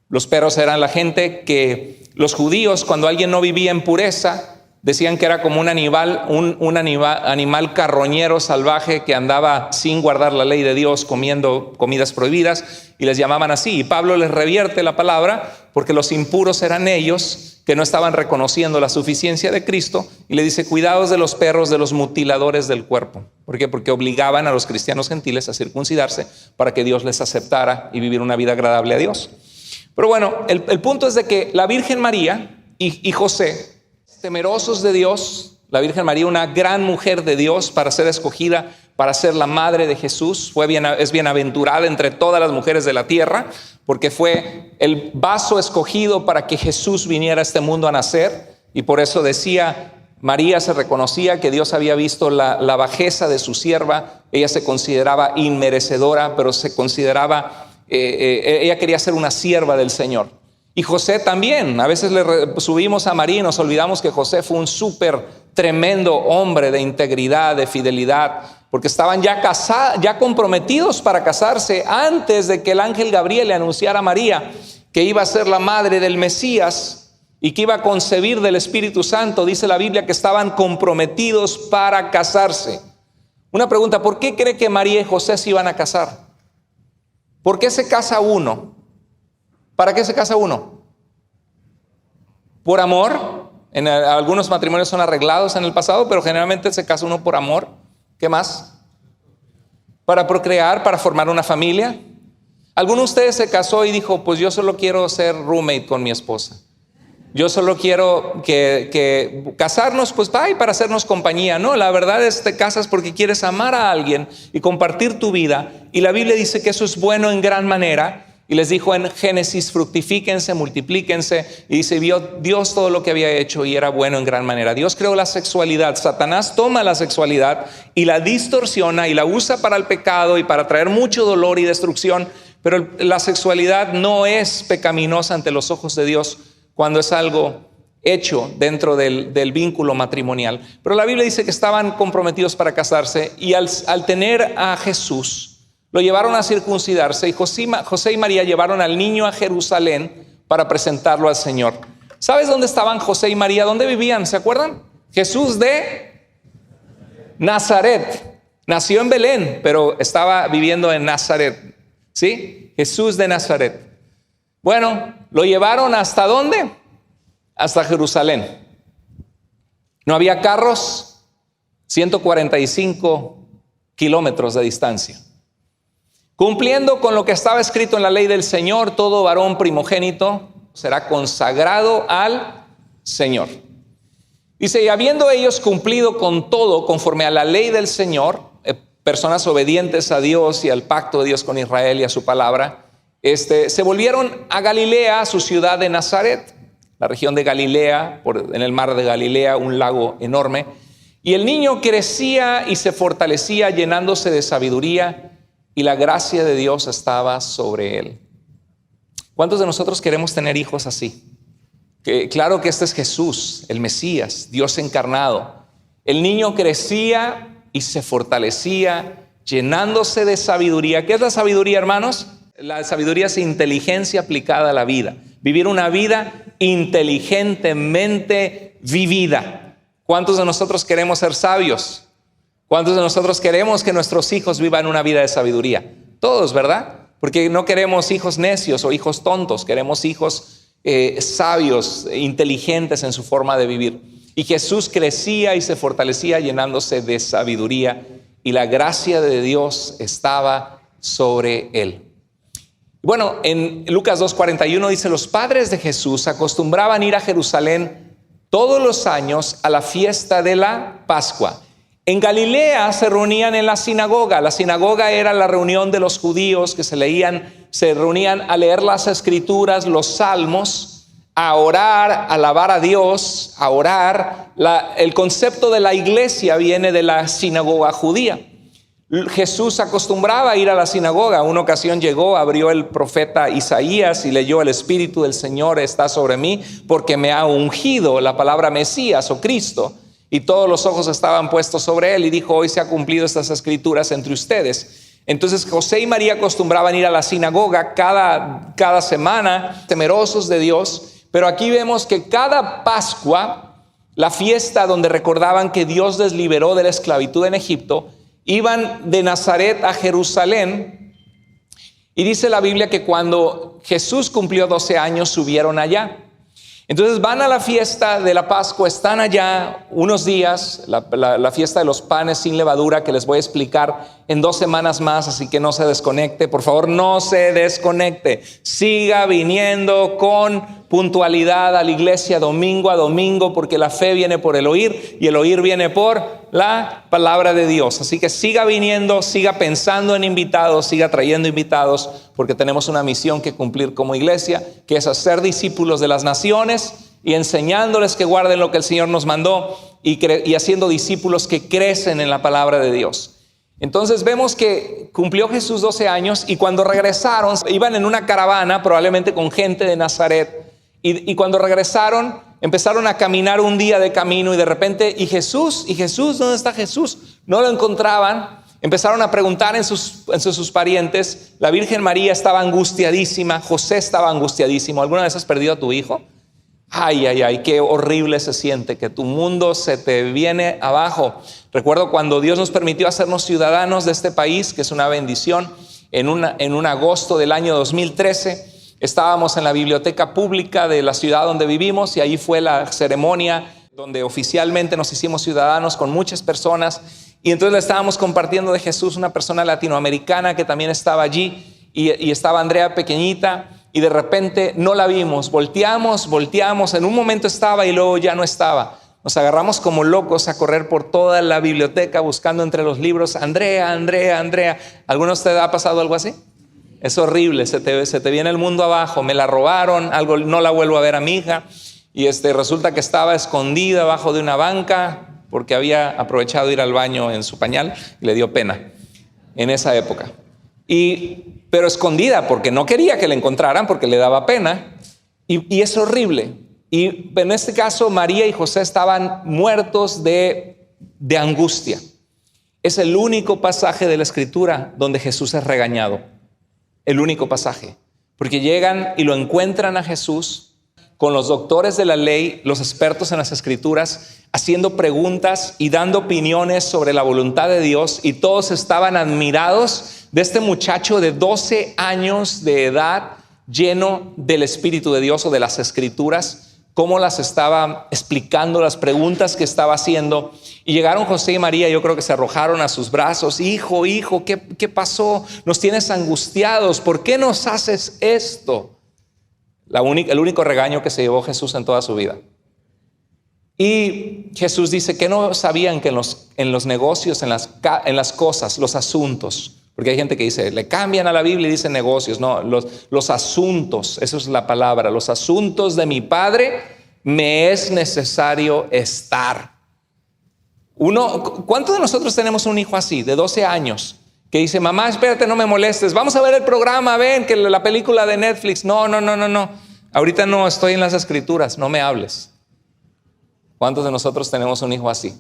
Los perros eran la gente que los judíos, cuando alguien no vivía en pureza, decían que era como un animal carroñero salvaje que andaba sin guardar la ley de Dios, comiendo comidas prohibidas, y les llamaban así. Y Pablo les revierte la palabra porque los impuros eran ellos que no estaban reconociendo la suficiencia de Cristo, y le dice, cuidados de los perros, de los mutiladores del cuerpo. ¿Por qué? Porque obligaban a los cristianos gentiles a circuncidarse para que Dios les aceptara y vivir una vida agradable a Dios. Pero bueno, el punto es de que la Virgen María y José, temerosos de Dios, la Virgen María, una gran mujer de Dios para ser escogida, para ser la madre de Jesús, es bienaventurada entre todas las mujeres de la tierra, porque fue el vaso escogido para que Jesús viniera a este mundo a nacer. Y por eso decía, María se reconocía que Dios había visto la bajeza de su sierva. Ella se consideraba inmerecedora, pero se consideraba, ella quería ser una sierva del Señor. Y José también. A veces le subimos a María y nos olvidamos que José fue un súper tremendo hombre de integridad, de fidelidad, porque estaban ya comprometidos para casarse antes de que el ángel Gabriel le anunciara a María que iba a ser la madre del Mesías y que iba a concebir del Espíritu Santo. Dice la Biblia que estaban comprometidos para casarse. Una pregunta, ¿por qué cree que María y José se iban a casar? ¿Por qué se casa uno? ¿Para qué se casa uno? ¿Por amor? En algunos matrimonios son arreglados en el pasado, pero generalmente se casa uno por amor. ¿Qué más? Para procrear, para formar una familia. ¿Alguno de ustedes se casó y dijo, pues yo solo quiero ser roommate con mi esposa? Yo solo quiero que casarnos, pues para hacernos compañía. No, la verdad es te casas porque quieres amar a alguien y compartir tu vida. Y la Biblia dice que eso es bueno en gran manera. Y les dijo en Génesis, fructifíquense, multiplíquense. Y dice, vio Dios todo lo que había hecho y era bueno en gran manera. Dios creó la sexualidad. Satanás toma la sexualidad y la distorsiona y la usa para el pecado y para traer mucho dolor y destrucción. Pero la sexualidad no es pecaminosa ante los ojos de Dios cuando es algo hecho dentro del vínculo matrimonial. Pero la Biblia dice que estaban comprometidos para casarse y al tener a Jesús, lo llevaron a circuncidarse y José y María llevaron al niño a Jerusalén para presentarlo al Señor. ¿Sabes dónde estaban José y María? ¿Dónde vivían? ¿Se acuerdan? Jesús de Nazaret. Nació en Belén, pero estaba viviendo en Nazaret. ¿Sí? Jesús de Nazaret. Bueno, lo llevaron ¿hasta dónde? Hasta Jerusalén. No había carros, 145 kilómetros de distancia. Cumpliendo con lo que estaba escrito en la ley del Señor, todo varón primogénito será consagrado al Señor. Dice, y habiendo ellos cumplido con todo conforme a la ley del Señor, personas obedientes a Dios y al pacto de Dios con Israel y a su palabra, se volvieron a Galilea, a su ciudad de Nazaret, la región de Galilea, en el mar de Galilea, un lago enorme. Y el niño crecía y se fortalecía, llenándose de sabiduría, y la gracia de Dios estaba sobre él. ¿Cuántos de nosotros queremos tener hijos así? Claro que este es Jesús, el Mesías, Dios encarnado. El niño crecía y se fortalecía, llenándose de sabiduría. ¿Qué es la sabiduría, hermanos? La sabiduría es inteligencia aplicada a la vida. Vivir una vida inteligentemente vivida. ¿Cuántos de nosotros queremos ser sabios? ¿Cuántos de nosotros queremos que nuestros hijos vivan una vida de sabiduría? Todos, ¿verdad? Porque no queremos hijos necios o hijos tontos. Queremos hijos sabios, inteligentes en su forma de vivir. Y Jesús crecía y se fortalecía llenándose de sabiduría, y la gracia de Dios estaba sobre él. Bueno, en Lucas 2:41 dice, los padres de Jesús acostumbraban ir a Jerusalén todos los años a la fiesta de la Pascua. En Galilea se reunían en la sinagoga. La sinagoga era la reunión de los judíos que se reunían a leer las escrituras, los salmos, a orar, a alabar a Dios, a orar. El concepto de la iglesia viene de la sinagoga judía. Jesús acostumbraba a ir a la sinagoga. Una ocasión llegó, abrió el profeta Isaías y leyó, el Espíritu del Señor está sobre mí porque me ha ungido, la palabra Mesías o Cristo. Y todos los ojos estaban puestos sobre él y dijo, hoy se ha cumplido estas escrituras entre ustedes. Entonces José y María acostumbraban ir a la sinagoga cada semana, temerosos de Dios. Pero aquí vemos que cada Pascua, la fiesta donde recordaban que Dios les liberó de la esclavitud en Egipto, iban de Nazaret a Jerusalén. Y dice la Biblia que cuando Jesús cumplió 12 años subieron allá. Entonces van a la fiesta de la Pascua, están allá unos días, la fiesta de los panes sin levadura, que les voy a explicar en 2 semanas más, así que no se desconecte, por favor, no se desconecte, siga viniendo con puntualidad a la iglesia domingo a domingo, porque la fe viene por el oír y el oír viene por la palabra de Dios. Así que siga viniendo, siga pensando en invitados, siga trayendo invitados, porque tenemos una misión que cumplir como iglesia, que es hacer discípulos de las naciones y enseñándoles que guarden lo que el Señor nos mandó y haciendo discípulos que crecen en la palabra de Dios. Entonces vemos que cumplió Jesús 12 años y cuando regresaron, iban en una caravana probablemente con gente de Nazaret, y cuando regresaron empezaron a caminar un día de camino y de repente, ¿y Jesús? ¿Dónde está Jesús? No lo encontraban. Empezaron a preguntar en sus parientes. La Virgen María estaba angustiadísima, José estaba angustiadísimo. ¿Alguna vez has perdido a tu hijo? Ay, qué horrible se siente, que tu mundo se te viene abajo. Recuerdo cuando Dios nos permitió hacernos ciudadanos de este país, que es una bendición, en un agosto del año 2013, estábamos en la biblioteca pública de la ciudad donde vivimos y ahí fue la ceremonia donde oficialmente nos hicimos ciudadanos con muchas personas. Y entonces le estábamos compartiendo de Jesús, una persona latinoamericana que también estaba allí, y estaba Andrea pequeñita, y de repente no la vimos, volteamos, en un momento estaba y luego ya no estaba. Nos agarramos como locos a correr por toda la biblioteca buscando entre los libros, Andrea. ¿Alguno de ustedes ha pasado algo así? Es horrible, se te viene el mundo abajo. Me la robaron, no la vuelvo a ver a mi hija, y resulta que estaba escondida abajo de una banca porque había aprovechado ir al baño en su pañal y le dio pena en esa época. Pero escondida porque no quería que la encontraran, porque le daba pena, y es horrible. Y en este caso María y José estaban muertos de angustia. Es el único pasaje de la Escritura donde Jesús es regañado. El único pasaje. Porque llegan y lo encuentran a Jesús con los doctores de la ley, los expertos en las Escrituras, haciendo preguntas y dando opiniones sobre la voluntad de Dios, y todos estaban admirados de este muchacho de 12 años de edad, lleno del Espíritu de Dios o de las Escrituras, cómo las estaba explicando, las preguntas que estaba haciendo. Y llegaron José y María, yo creo que se arrojaron a sus brazos. Hijo, ¿qué pasó? Nos tienes angustiados. ¿Por qué nos haces esto? El único regaño que se llevó Jesús en toda su vida. Y Jesús dice que no sabían que en los negocios, en las cosas, los asuntos, porque hay gente que dice, le cambian a la Biblia y dicen negocios. No, los asuntos, eso es la palabra. Los asuntos de mi Padre me es necesario estar. ¿Cuántos de nosotros tenemos un hijo así, de 12 años, que dice, mamá, espérate, no me molestes, vamos a ver el programa, ven, que la película de Netflix? No, ahorita no estoy en las escrituras, no me hables. ¿Cuántos de nosotros tenemos un hijo así?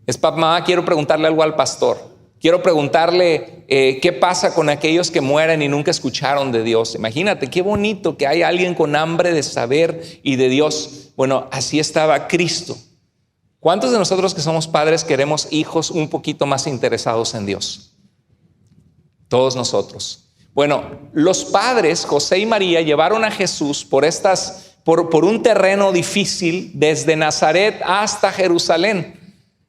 Es, mamá, quiero preguntarle algo al pastor. Quiero preguntarle qué pasa con aquellos que mueren y nunca escucharon de Dios. Imagínate, qué bonito que hay alguien con hambre de saber y de Dios. Bueno, así estaba Cristo. ¿Cuántos de nosotros que somos padres queremos hijos un poquito más interesados en Dios? Todos nosotros. Bueno, los padres, José y María, llevaron a Jesús por un terreno difícil desde Nazaret hasta Jerusalén.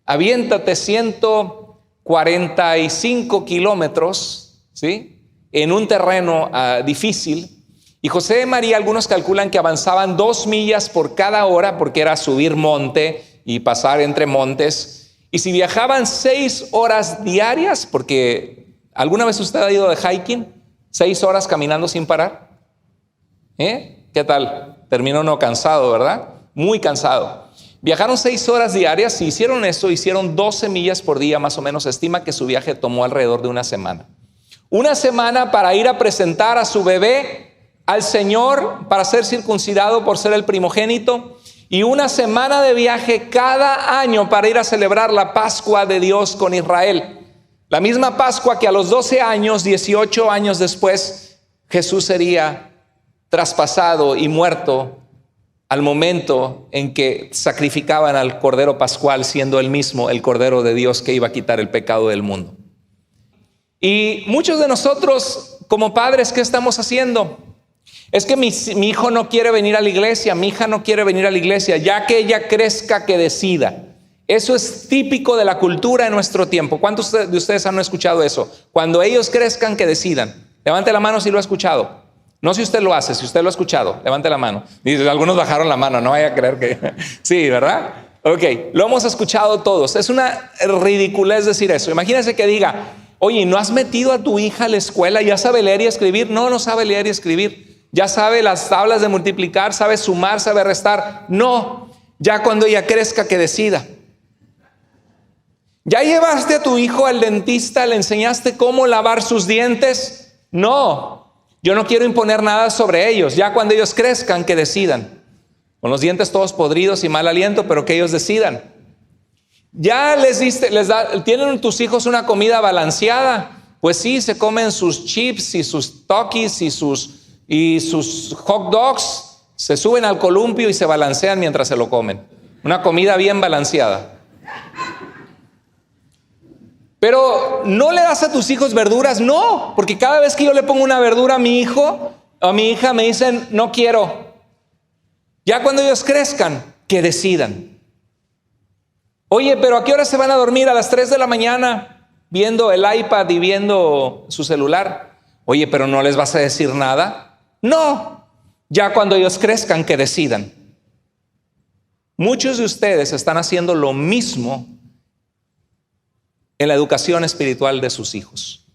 Aviéntate 145 kilómetros, ¿sí? En un terreno difícil. Y José y María, algunos calculan que avanzaban 2 millas por cada hora, porque era subir monte y pasar entre montes. Y si viajaban 6 horas diarias, porque ¿alguna vez usted ha ido de hiking? 6 horas caminando sin parar. ¿Qué tal? Terminó uno cansado, ¿verdad? Muy cansado. Viajaron 6 horas diarias. Si hicieron eso, hicieron 12 millas por día, más o menos. Se estima que su viaje tomó alrededor de una semana. Una semana para ir a presentar a su bebé al Señor, para ser circuncidado por ser el primogénito. Y una semana de viaje cada año para ir a celebrar la Pascua de Dios con Israel. La misma Pascua que a los 12 años, 18 años después, Jesús sería traspasado y muerto al momento en que sacrificaban al Cordero Pascual, siendo él mismo el Cordero de Dios que iba a quitar el pecado del mundo. Y muchos de nosotros como padres, ¿qué estamos haciendo? Es que mi hijo no quiere venir a la iglesia, mi hija no quiere venir a la iglesia, ya que ella crezca, que decida. Eso es típico de la cultura en nuestro tiempo. ¿Cuántos de ustedes han escuchado eso? Cuando ellos crezcan, que decidan. Levante la mano si lo ha escuchado. No si usted lo hace, si usted lo ha escuchado, levante la mano. Y algunos bajaron la mano, no vaya a creer que... Sí, ¿verdad? Ok, lo hemos escuchado todos. Es una ridiculez decir eso. Imagínense que diga, oye, ¿no has metido a tu hija a la escuela? ¿Ya sabe leer y escribir? No sabe leer y escribir. ¿Ya sabe las tablas de multiplicar? ¿Sabe sumar? ¿Sabe restar? No, ya cuando ella crezca, que decida. ¿Ya llevaste a tu hijo al dentista? ¿Le enseñaste cómo lavar sus dientes? No. Yo no quiero imponer nada sobre ellos. Ya cuando ellos crezcan, que decidan. Con los dientes todos podridos y mal aliento, pero que ellos decidan. Ya ¿tienen tus hijos una comida balanceada? Pues sí, se comen sus chips y sus Takis y sus hot dogs. Se suben al columpio y se balancean mientras se lo comen. Una comida bien balanceada. Pero no le das a tus hijos verduras, no, porque cada vez que yo le pongo una verdura a mi hijo o a mi hija me dicen, no quiero. Ya cuando ellos crezcan, que decidan. Oye, pero ¿a qué hora se van a dormir? A las 3 de la mañana, viendo el iPad y viendo su celular. Oye, pero ¿no les vas a decir nada? No, ya cuando ellos crezcan, que decidan. Muchos de ustedes están haciendo lo mismo en la educación espiritual de sus hijos.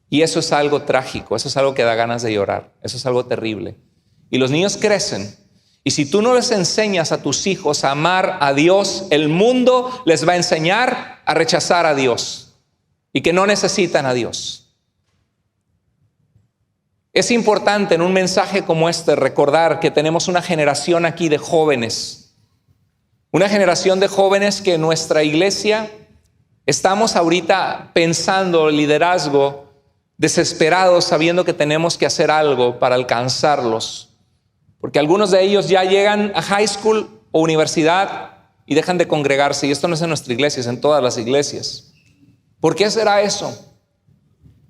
Y eso es algo trágico, eso es algo que da ganas de llorar, eso es algo terrible. Y los niños crecen, y si tú no les enseñas a tus hijos a amar a Dios, el mundo les va a enseñar a rechazar a Dios y que no necesitan a Dios. Es importante en un mensaje como este recordar que tenemos una generación aquí de jóvenes, una generación de jóvenes que en nuestra iglesia estamos ahorita pensando liderazgo, desesperados, sabiendo que tenemos que hacer algo para alcanzarlos. Porque algunos de ellos ya llegan a high school o universidad y dejan de congregarse. Y esto no es en nuestra iglesia, es en todas las iglesias. ¿Por qué será eso?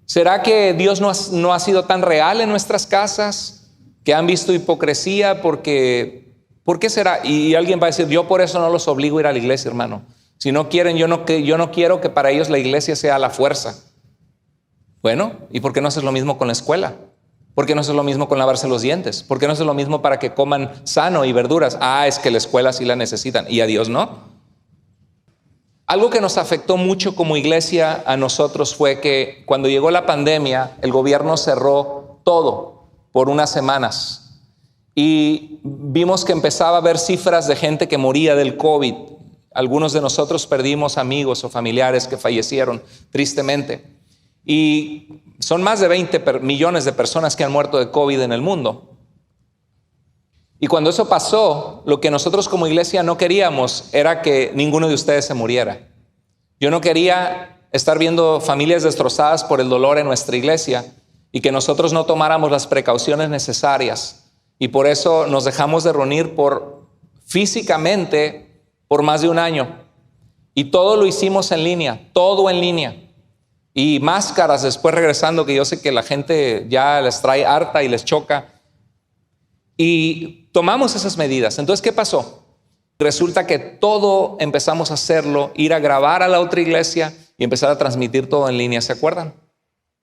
¿Será que Dios no ha sido tan real en nuestras casas? que han visto hipocresía porque, ¿por qué será? Y alguien va a decir, yo por eso no los obligo a ir a la iglesia, hermano. Si no quieren, yo no quiero que para ellos la iglesia sea la fuerza. Bueno, ¿y por qué no haces lo mismo con la escuela? ¿Por qué no haces lo mismo con lavarse los dientes? ¿Por qué no haces lo mismo para que coman sano y verduras? Es que la escuela sí la necesitan y a Dios no. Algo que nos afectó mucho como iglesia a nosotros fue que cuando llegó la pandemia, el gobierno cerró todo por unas semanas y vimos que empezaba a haber cifras de gente que moría del COVID. Algunos de nosotros perdimos amigos o familiares que fallecieron tristemente. Y son más de 20 millones de personas que han muerto de COVID en el mundo. Y cuando eso pasó, lo que nosotros como iglesia no queríamos era que ninguno de ustedes se muriera. Yo no quería estar viendo familias destrozadas por el dolor en nuestra iglesia y que nosotros no tomáramos las precauciones necesarias. Y por eso nos dejamos de reunir físicamente por más de un año. Y todo lo hicimos en línea, todo en línea. Y máscaras después regresando, que yo sé que la gente ya les trae harta y les choca. Y tomamos esas medidas. Entonces, ¿qué pasó? Resulta que todo empezamos a hacerlo, ir a grabar a la otra iglesia y empezar a transmitir todo en línea, ¿se acuerdan?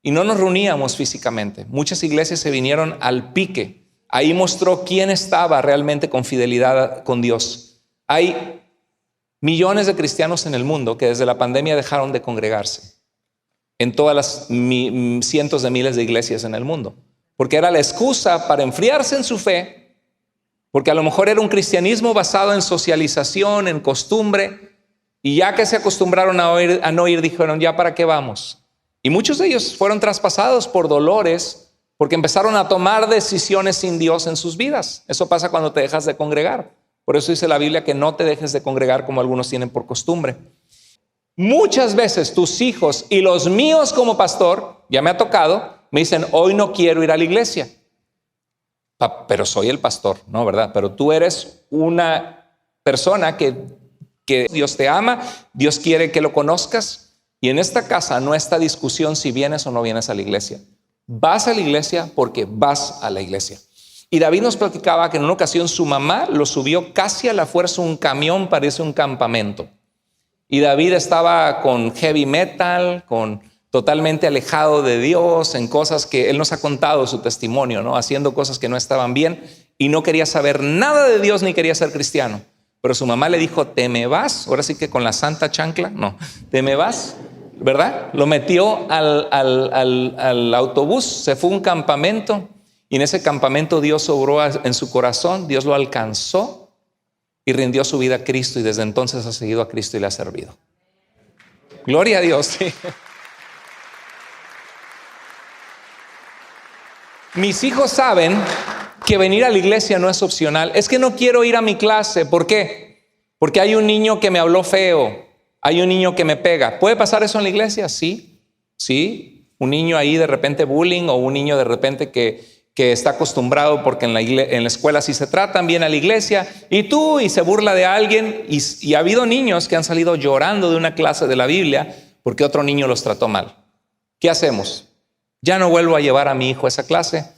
Y no nos reuníamos físicamente. Muchas iglesias se vinieron al pique. Ahí mostró quién estaba realmente con fidelidad con Dios. Hay millones de cristianos en el mundo que desde la pandemia dejaron de congregarse en todas las cientos de miles de iglesias en el mundo, porque era la excusa para enfriarse en su fe, porque a lo mejor era un cristianismo basado en socialización, en costumbre, y ya que se acostumbraron a no ir, dijeron, ¿ya para qué vamos? Y muchos de ellos fueron traspasados por dolores, porque empezaron a tomar decisiones sin Dios en sus vidas. Eso pasa cuando te dejas de congregar. Por eso dice la Biblia que no te dejes de congregar como algunos tienen por costumbre. Muchas veces tus hijos y los míos como pastor, ya me ha tocado, me dicen, hoy no quiero ir a la iglesia. Pero soy el pastor, ¿no? ¿Verdad? Pero tú eres una persona que Dios te ama, Dios quiere que lo conozcas. Y en esta casa no está discusión si vienes o no vienes a la iglesia. Vas a la iglesia porque vas a la iglesia. Y David nos platicaba que en una ocasión su mamá lo subió casi a la fuerza un camión, parece un campamento. Y David estaba con heavy metal, totalmente alejado de Dios, en cosas que él nos ha contado su testimonio, ¿no? Haciendo cosas que no estaban bien y no quería saber nada de Dios ni quería ser cristiano. Pero su mamá le dijo, ¿te me vas? Ahora sí que con la santa chancla, no, ¿te me vas? ¿Verdad? Lo metió al autobús, se fue a un campamento y en ese campamento Dios obró en su corazón, Dios lo alcanzó y rindió su vida a Cristo y desde entonces ha seguido a Cristo y le ha servido. Gloria a Dios. Sí. Mis hijos saben que venir a la iglesia no es opcional. Es que no quiero ir a mi clase. ¿Por qué? Porque hay un niño que me habló feo. Hay un niño que me pega. ¿Puede pasar eso en la iglesia? Sí. Sí. Un niño ahí de repente bullying o un niño de repente que está acostumbrado porque en la escuela sí se tratan bien a la iglesia y se burla de alguien y ha habido niños que han salido llorando de una clase de la Biblia porque otro niño los trató mal. ¿Qué hacemos? Ya no vuelvo a llevar a mi hijo a esa clase.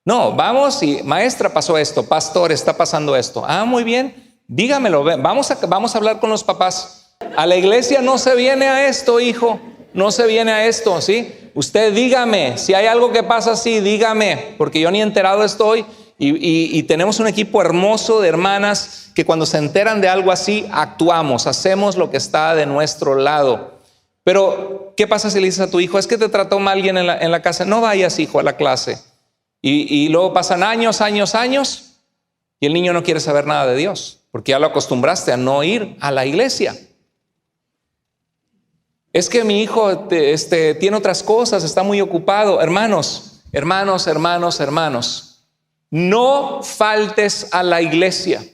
No, vamos y maestra pasó esto, pastor está pasando esto. Muy bien, dígamelo, vamos a hablar con los papás. A la iglesia no se viene a esto, hijo, no se viene a esto, ¿sí? Usted dígame, si hay algo que pasa así, dígame, porque yo ni enterado estoy. Y tenemos un equipo hermoso de hermanas que cuando se enteran de algo así, actuamos, hacemos lo que está de nuestro lado. Pero, ¿qué pasa si le dices a tu hijo, es que te trató mal alguien en la casa? No vayas, hijo, a la clase. Y luego pasan años, y el niño no quiere saber nada de Dios, porque ya lo acostumbraste a no ir a la iglesia. Es que mi hijo tiene otras cosas, está muy ocupado. Hermanos, no faltes a la iglesia.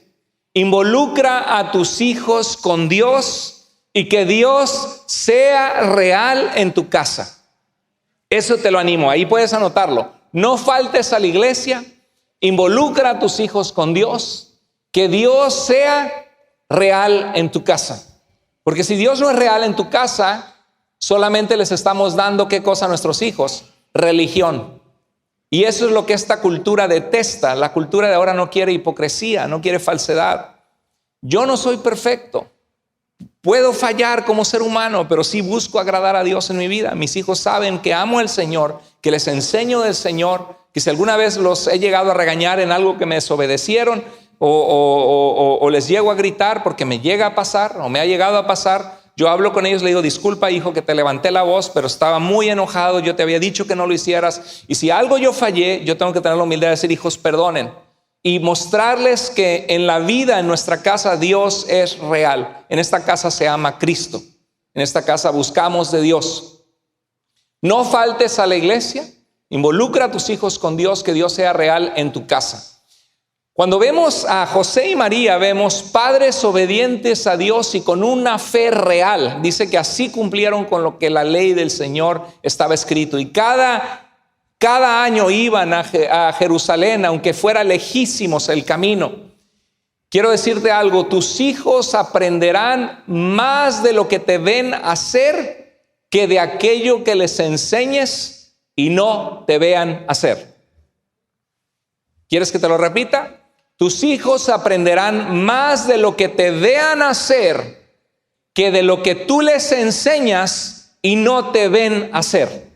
Involucra a tus hijos con Dios y que Dios sea real en tu casa. Eso te lo animo, ahí puedes anotarlo. No faltes a la iglesia, involucra a tus hijos con Dios, que Dios sea real en tu casa. Porque si Dios no es real en tu casa, solamente les estamos dando ¿qué cosa a nuestros hijos? Religión. Y eso es lo que esta cultura detesta. La cultura de ahora no quiere hipocresía, no quiere falsedad. Yo no soy perfecto. Puedo fallar como ser humano, pero sí busco agradar a Dios en mi vida. Mis hijos saben que amo al Señor, que les enseño del Señor, que si alguna vez los he llegado a regañar en algo que me desobedecieron o les llego a gritar porque me llega a pasar o me ha llegado a pasar, yo hablo con ellos, le digo, disculpa hijo que te levanté la voz, pero estaba muy enojado, yo te había dicho que no lo hicieras. Y si algo yo fallé, yo tengo que tener la humildad de decir, hijos, perdonen. Y mostrarles que en la vida, en nuestra casa, Dios es real. En esta casa se ama a Cristo. En esta casa buscamos de Dios. No faltes a la iglesia. Involucra a tus hijos con Dios, que Dios sea real en tu casa. Cuando vemos a José y María, vemos padres obedientes a Dios y con una fe real. Dice que así cumplieron con lo que la ley del Señor estaba escrito. Y cada año iban a Jerusalén, aunque fuera lejísimos el camino. Quiero decirte algo, tus hijos aprenderán más de lo que te ven hacer que de aquello que les enseñes y no te vean hacer. ¿Quieres que te lo repita? Tus hijos aprenderán más de lo que te vean hacer que de lo que tú les enseñas y no te ven hacer.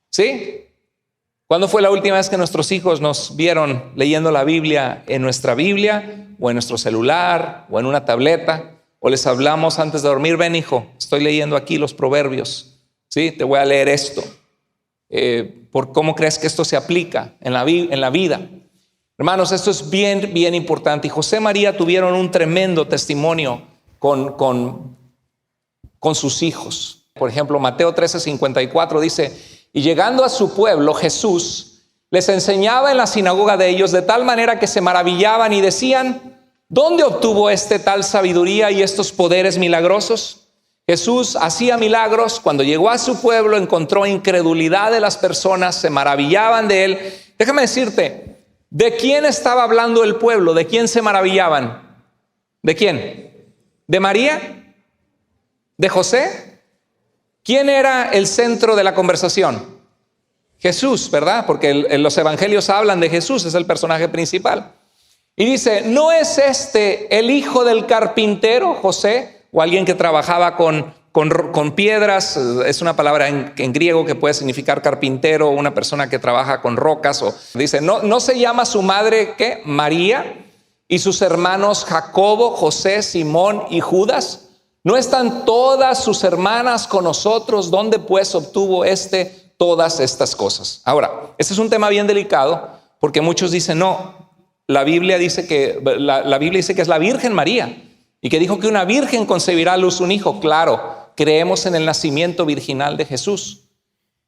¿Sí? ¿Cuándo fue la última vez que nuestros hijos nos vieron leyendo la Biblia en nuestra Biblia o en nuestro celular o en una tableta? O les hablamos antes de dormir, ven hijo, estoy leyendo aquí los proverbios, ¿sí? Te voy a leer esto. ¿Por cómo crees que esto se aplica en la vida? Hermanos, esto es bien, bien importante. Y José y María tuvieron un tremendo testimonio con sus hijos. Por ejemplo, Mateo 13:54 dice, y llegando a su pueblo, Jesús les enseñaba en la sinagoga de ellos de tal manera que se maravillaban y decían, ¿dónde obtuvo tal sabiduría y estos poderes milagrosos? Jesús hacía milagros. Cuando llegó a su pueblo encontró incredulidad de las personas, se maravillaban de él. Déjame decirte, ¿de quién estaba hablando el pueblo? ¿De quién se maravillaban? ¿De quién? ¿De María? ¿De José? ¿Quién era el centro de la conversación? Jesús, ¿verdad? Porque los evangelios hablan de Jesús, es el personaje principal. Y dice, ¿no es el hijo del carpintero, José? O alguien que trabajaba con piedras, es una palabra en griego que puede significar carpintero, una persona que trabaja con rocas. O dice, ¿no se llama su madre ¿qué? María, y sus hermanos Jacobo, José, Simón y Judas? ¿No están todas sus hermanas con nosotros? ¿Dónde pues obtuvo todas estas cosas? Ahora, este es un tema bien delicado porque muchos dicen, no, la Biblia dice que es la Virgen María y que dijo que una virgen concebirá a luz un hijo. Claro, creemos en el nacimiento virginal de Jesús.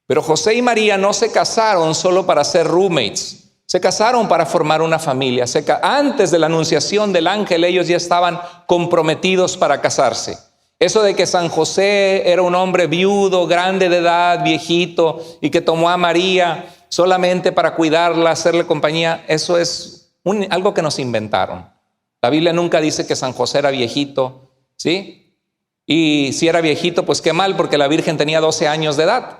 Pero José y María no se casaron solo para ser roommates. Se casaron para formar una familia. Antes de la anunciación del ángel, ellos ya estaban comprometidos para casarse. Eso de que San José era un hombre viudo, grande de edad, viejito, y que tomó a María solamente para cuidarla, hacerle compañía, eso es algo que nos inventaron. La Biblia nunca dice que San José era viejito, ¿sí? Y si era viejito, pues qué mal, porque la Virgen tenía 12 años de edad.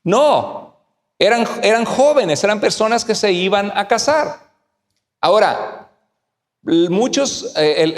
No, eran jóvenes, eran personas que se iban a casar. Ahora, muchos,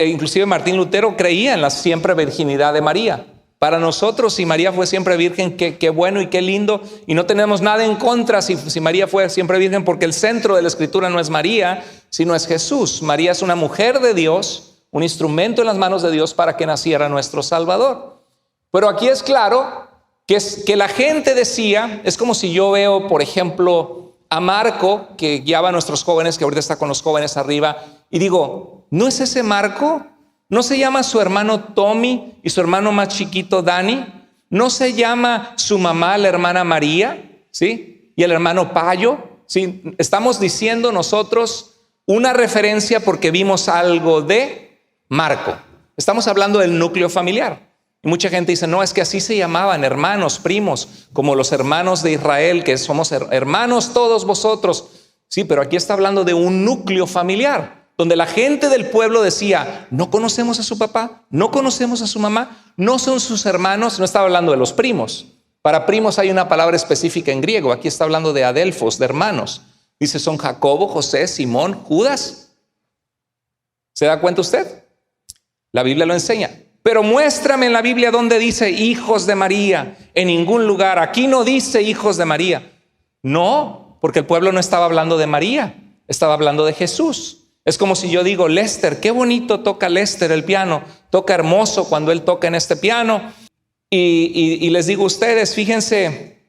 inclusive Martín Lutero, creía en la siempre virginidad de María. Para nosotros, si María fue siempre virgen, qué bueno y qué lindo. Y no tenemos nada en contra si María fue siempre virgen, porque el centro de la escritura no es María, sino es Jesús. María es una mujer de Dios, un instrumento en las manos de Dios para que naciera nuestro Salvador. Pero aquí es claro que la gente decía, es como si yo veo, por ejemplo, a Marco, que guiaba a nuestros jóvenes, que ahorita está con los jóvenes arriba, y digo, ¿no es ese Marco? ¿No se llama su hermano Tommy y su hermano más chiquito Dani? ¿No se llama su mamá la hermana María? ¿Sí? Y el hermano Payo. ¿Sí? Estamos diciendo nosotros una referencia porque vimos algo de Marco. Estamos hablando del núcleo familiar. Y mucha gente dice, no, es que así se llamaban, hermanos, primos, como los hermanos de Israel, que somos hermanos todos vosotros. Sí, pero aquí está hablando de un núcleo familiar, donde la gente del pueblo decía, no conocemos a su papá, no conocemos a su mamá, no son sus hermanos. No estaba hablando de los primos, Para primos hay una palabra específica en griego. Aquí está hablando de adelfos, de hermanos. Dice, son Jacobo, José, Simón, Judas. ¿Se da cuenta usted? La Biblia lo enseña. Pero muéstrame en la Biblia donde dice hijos de María. En ningún lugar. Aquí no dice hijos de María. No, porque el pueblo no estaba hablando de María. Estaba hablando de Jesús. Es como si yo digo, Lester, qué bonito toca Lester el piano. Toca hermoso cuando él toca en este piano. Y les digo a ustedes, fíjense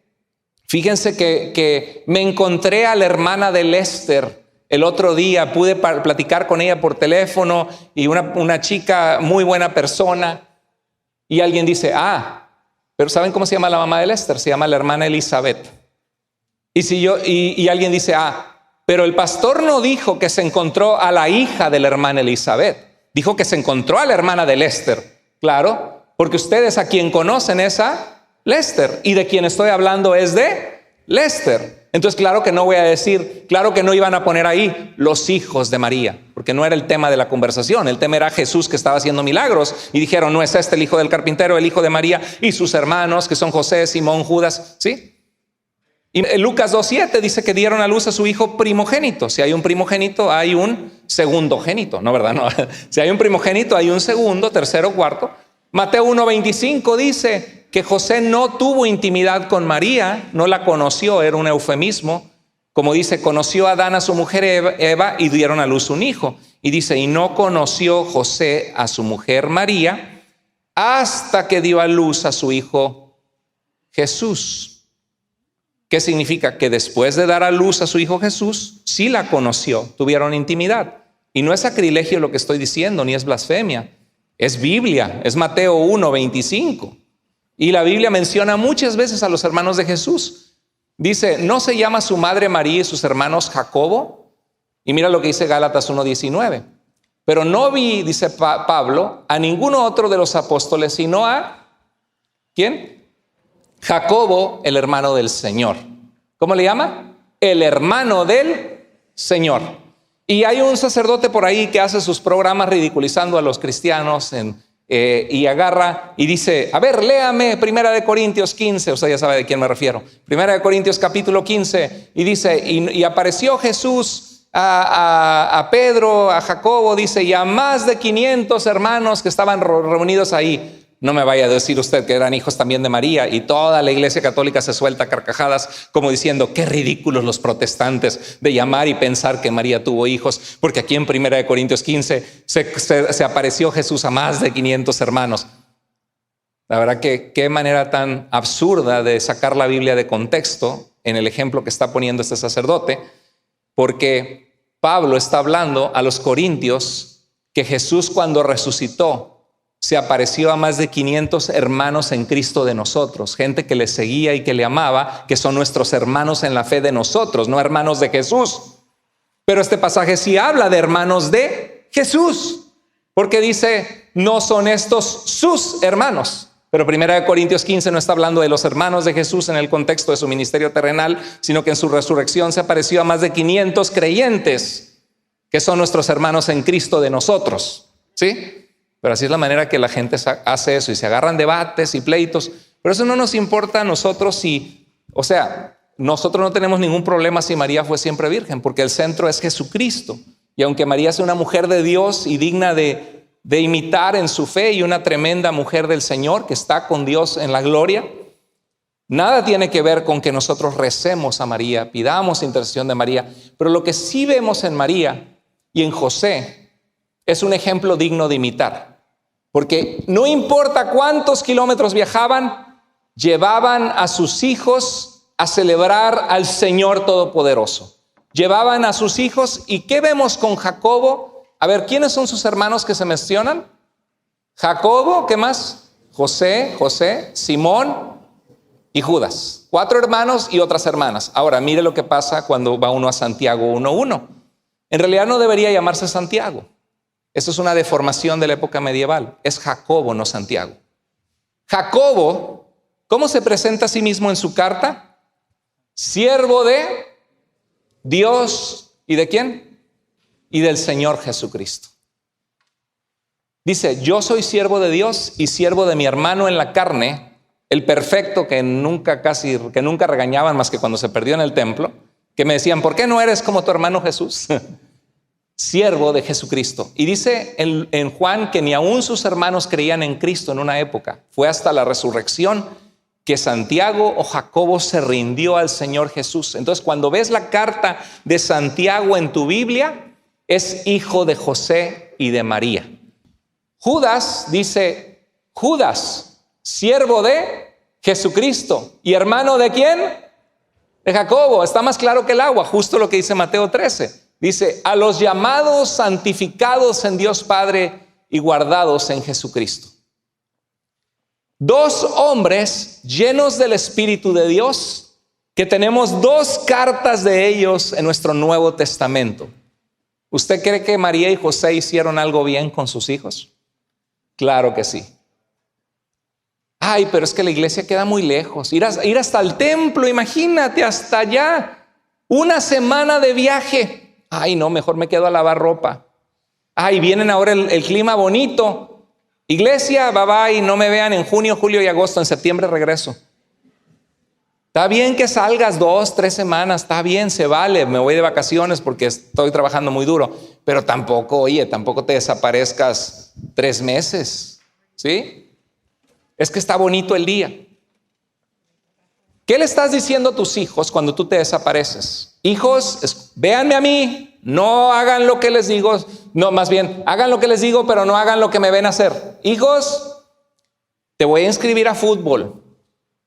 que me encontré a la hermana de Lester el otro día. Pude platicar con ella por teléfono y una chica muy buena persona. Y alguien dice, pero ¿saben cómo se llama la mamá de Lester? Se llama la hermana Elizabeth. Y alguien dice, pero el pastor no dijo que se encontró a la hija de la hermana Elizabeth. Dijo que se encontró a la hermana de Lester. Claro. Porque ustedes a quien conocen es a Lester. Y de quien estoy hablando es de Lester. Entonces claro que no voy a decir, claro que no iban a poner ahí los hijos de María. Porque no era el tema de la conversación. El tema era Jesús que estaba haciendo milagros. Y dijeron, ¿no es este el hijo del carpintero, el hijo de María? Y sus hermanos que son José, Simón, Judas. ¿Sí? Y en Lucas 2:7 dice que dieron a luz a su hijo primogénito. Si hay un primogénito, hay un segundogénito. No, ¿verdad? No. Si hay un primogénito, hay un segundo, tercero, cuarto. Mateo 1:25 dice que José no tuvo intimidad con María, no la conoció, era un eufemismo. Como dice, conoció a Adán a su mujer Eva y dieron a luz un hijo. Y dice, y no conoció José a su mujer María hasta que dio a luz a su hijo Jesús. ¿Qué significa? Que después de dar a luz a su hijo Jesús, sí la conoció, tuvieron intimidad. Y no es sacrilegio lo que estoy diciendo, ni es blasfemia. Es Biblia, es Mateo 1:25. Y la Biblia menciona muchas veces a los hermanos de Jesús. Dice, ¿no se llama su madre María y sus hermanos Jacobo? Y mira lo que dice Gálatas 1:19. Pero no vi, dice Pablo, a ninguno otro de los apóstoles, sino a, ¿quién? Jacobo, el hermano del Señor. ¿Cómo le llama? El hermano del Señor. Y hay un sacerdote por ahí que hace sus programas ridiculizando a los cristianos y agarra y dice, a ver, léame 1 Corintios 15, usted ya sabe de quién me refiero. 1 Corintios capítulo 15 y dice, y apareció Jesús a Pedro, a Jacobo, dice, y a más de 500 hermanos que estaban reunidos ahí. No me vaya a decir usted que eran hijos también de María, y toda la iglesia católica se suelta a carcajadas como diciendo, qué ridículos los protestantes de llamar y pensar que María tuvo hijos, porque aquí en 1 Corintios 15 se apareció Jesús a más de 500 hermanos. La verdad que qué manera tan absurda de sacar la Biblia de contexto en el ejemplo que está poniendo este sacerdote, porque Pablo está hablando a los corintios que Jesús cuando resucitó se apareció a más de 500 hermanos en Cristo de nosotros, gente que le seguía y que le amaba, que son nuestros hermanos en la fe de nosotros, no hermanos de Jesús. Pero este pasaje sí habla de hermanos de Jesús, porque dice, no son estos sus hermanos. Pero 1 Corintios 15 no está hablando de los hermanos de Jesús en el contexto de su ministerio terrenal, sino que en su resurrección se apareció a más de 500 creyentes, que son nuestros hermanos en Cristo de nosotros. ¿Sí? Pero así es la manera que la gente hace eso y se agarran debates y pleitos. Pero eso no nos importa a nosotros nosotros no tenemos ningún problema si María fue siempre virgen, porque el centro es Jesucristo. Y aunque María sea una mujer de Dios y digna de imitar en su fe y una tremenda mujer del Señor que está con Dios en la gloria, nada tiene que ver con que nosotros recemos a María, pidamos intercesión de María. Pero lo que sí vemos en María y en José es un ejemplo digno de imitar. Porque no importa cuántos kilómetros viajaban, llevaban a sus hijos a celebrar al Señor Todopoderoso. Llevaban a sus hijos. ¿Y qué vemos con Jacobo? A ver, ¿quiénes son sus hermanos que se mencionan? Jacobo, ¿qué más? José, Simón y Judas. 4 hermanos y otras hermanas. Ahora, mire lo que pasa cuando va uno a Santiago 1:1. En realidad no debería llamarse Santiago. Esto es una deformación de la época medieval. Es Jacobo, no Santiago. Jacobo, ¿cómo se presenta a sí mismo en su carta? Siervo de Dios. ¿Y de quién? Y del Señor Jesucristo. Dice, yo soy siervo de Dios y siervo de mi hermano en la carne, el perfecto que nunca regañaban más que cuando se perdió en el templo, que me decían, ¿por qué no eres como tu hermano Jesús? Siervo de Jesucristo. Y dice en Juan que ni aún sus hermanos creían en Cristo en una época. Fue hasta la resurrección que Santiago o Jacobo se rindió al Señor Jesús. Entonces, cuando ves la carta de Santiago en tu Biblia, es hijo de José y de María. Judas dice, Judas, siervo de Jesucristo. ¿Y hermano de quién? De Jacobo. Está más claro que el agua, justo lo que dice Mateo 13. Dice, a los llamados, santificados en Dios Padre y guardados en Jesucristo. Dos hombres llenos del Espíritu de Dios, que tenemos dos cartas de ellos en nuestro Nuevo Testamento. ¿Usted cree que María y José hicieron algo bien con sus hijos? Claro que sí. Ay, pero es que la iglesia queda muy lejos. Ir hasta el templo, imagínate, hasta allá. Una semana de viaje. Ay, no, mejor me quedo a lavar ropa. Ay, vienen ahora el clima bonito. Iglesia, bye bye, no me vean en junio, julio y agosto. En septiembre regreso. Está bien que salgas 2, 3 semanas, está bien, se vale. Me voy de vacaciones porque estoy trabajando muy duro. Pero tampoco te desaparezcas 3 meses. ¿Sí? Es que está bonito el día. ¿Qué le estás diciendo a tus hijos cuando tú te desapareces? Hijos, véanme a mí, no hagan lo que les digo, no, más bien, hagan lo que les digo, pero no hagan lo que me ven hacer. Hijos, te voy a inscribir a fútbol.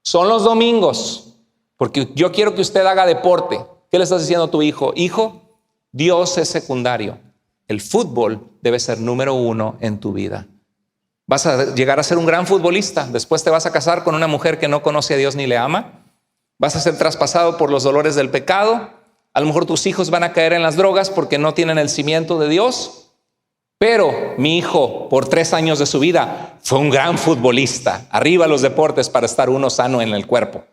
Son los domingos, porque yo quiero que usted haga deporte. ¿Qué le estás diciendo a tu hijo? Hijo, Dios es secundario. El fútbol debe ser número 1 en tu vida. Vas a llegar a ser un gran futbolista. Después te vas a casar con una mujer que no conoce a Dios ni le ama. Vas a ser traspasado por los dolores del pecado. A lo mejor tus hijos van a caer en las drogas porque no tienen el cimiento de Dios. Pero mi hijo, por 3 años de su vida, fue un gran futbolista. Arriba los deportes para estar uno sano en el cuerpo.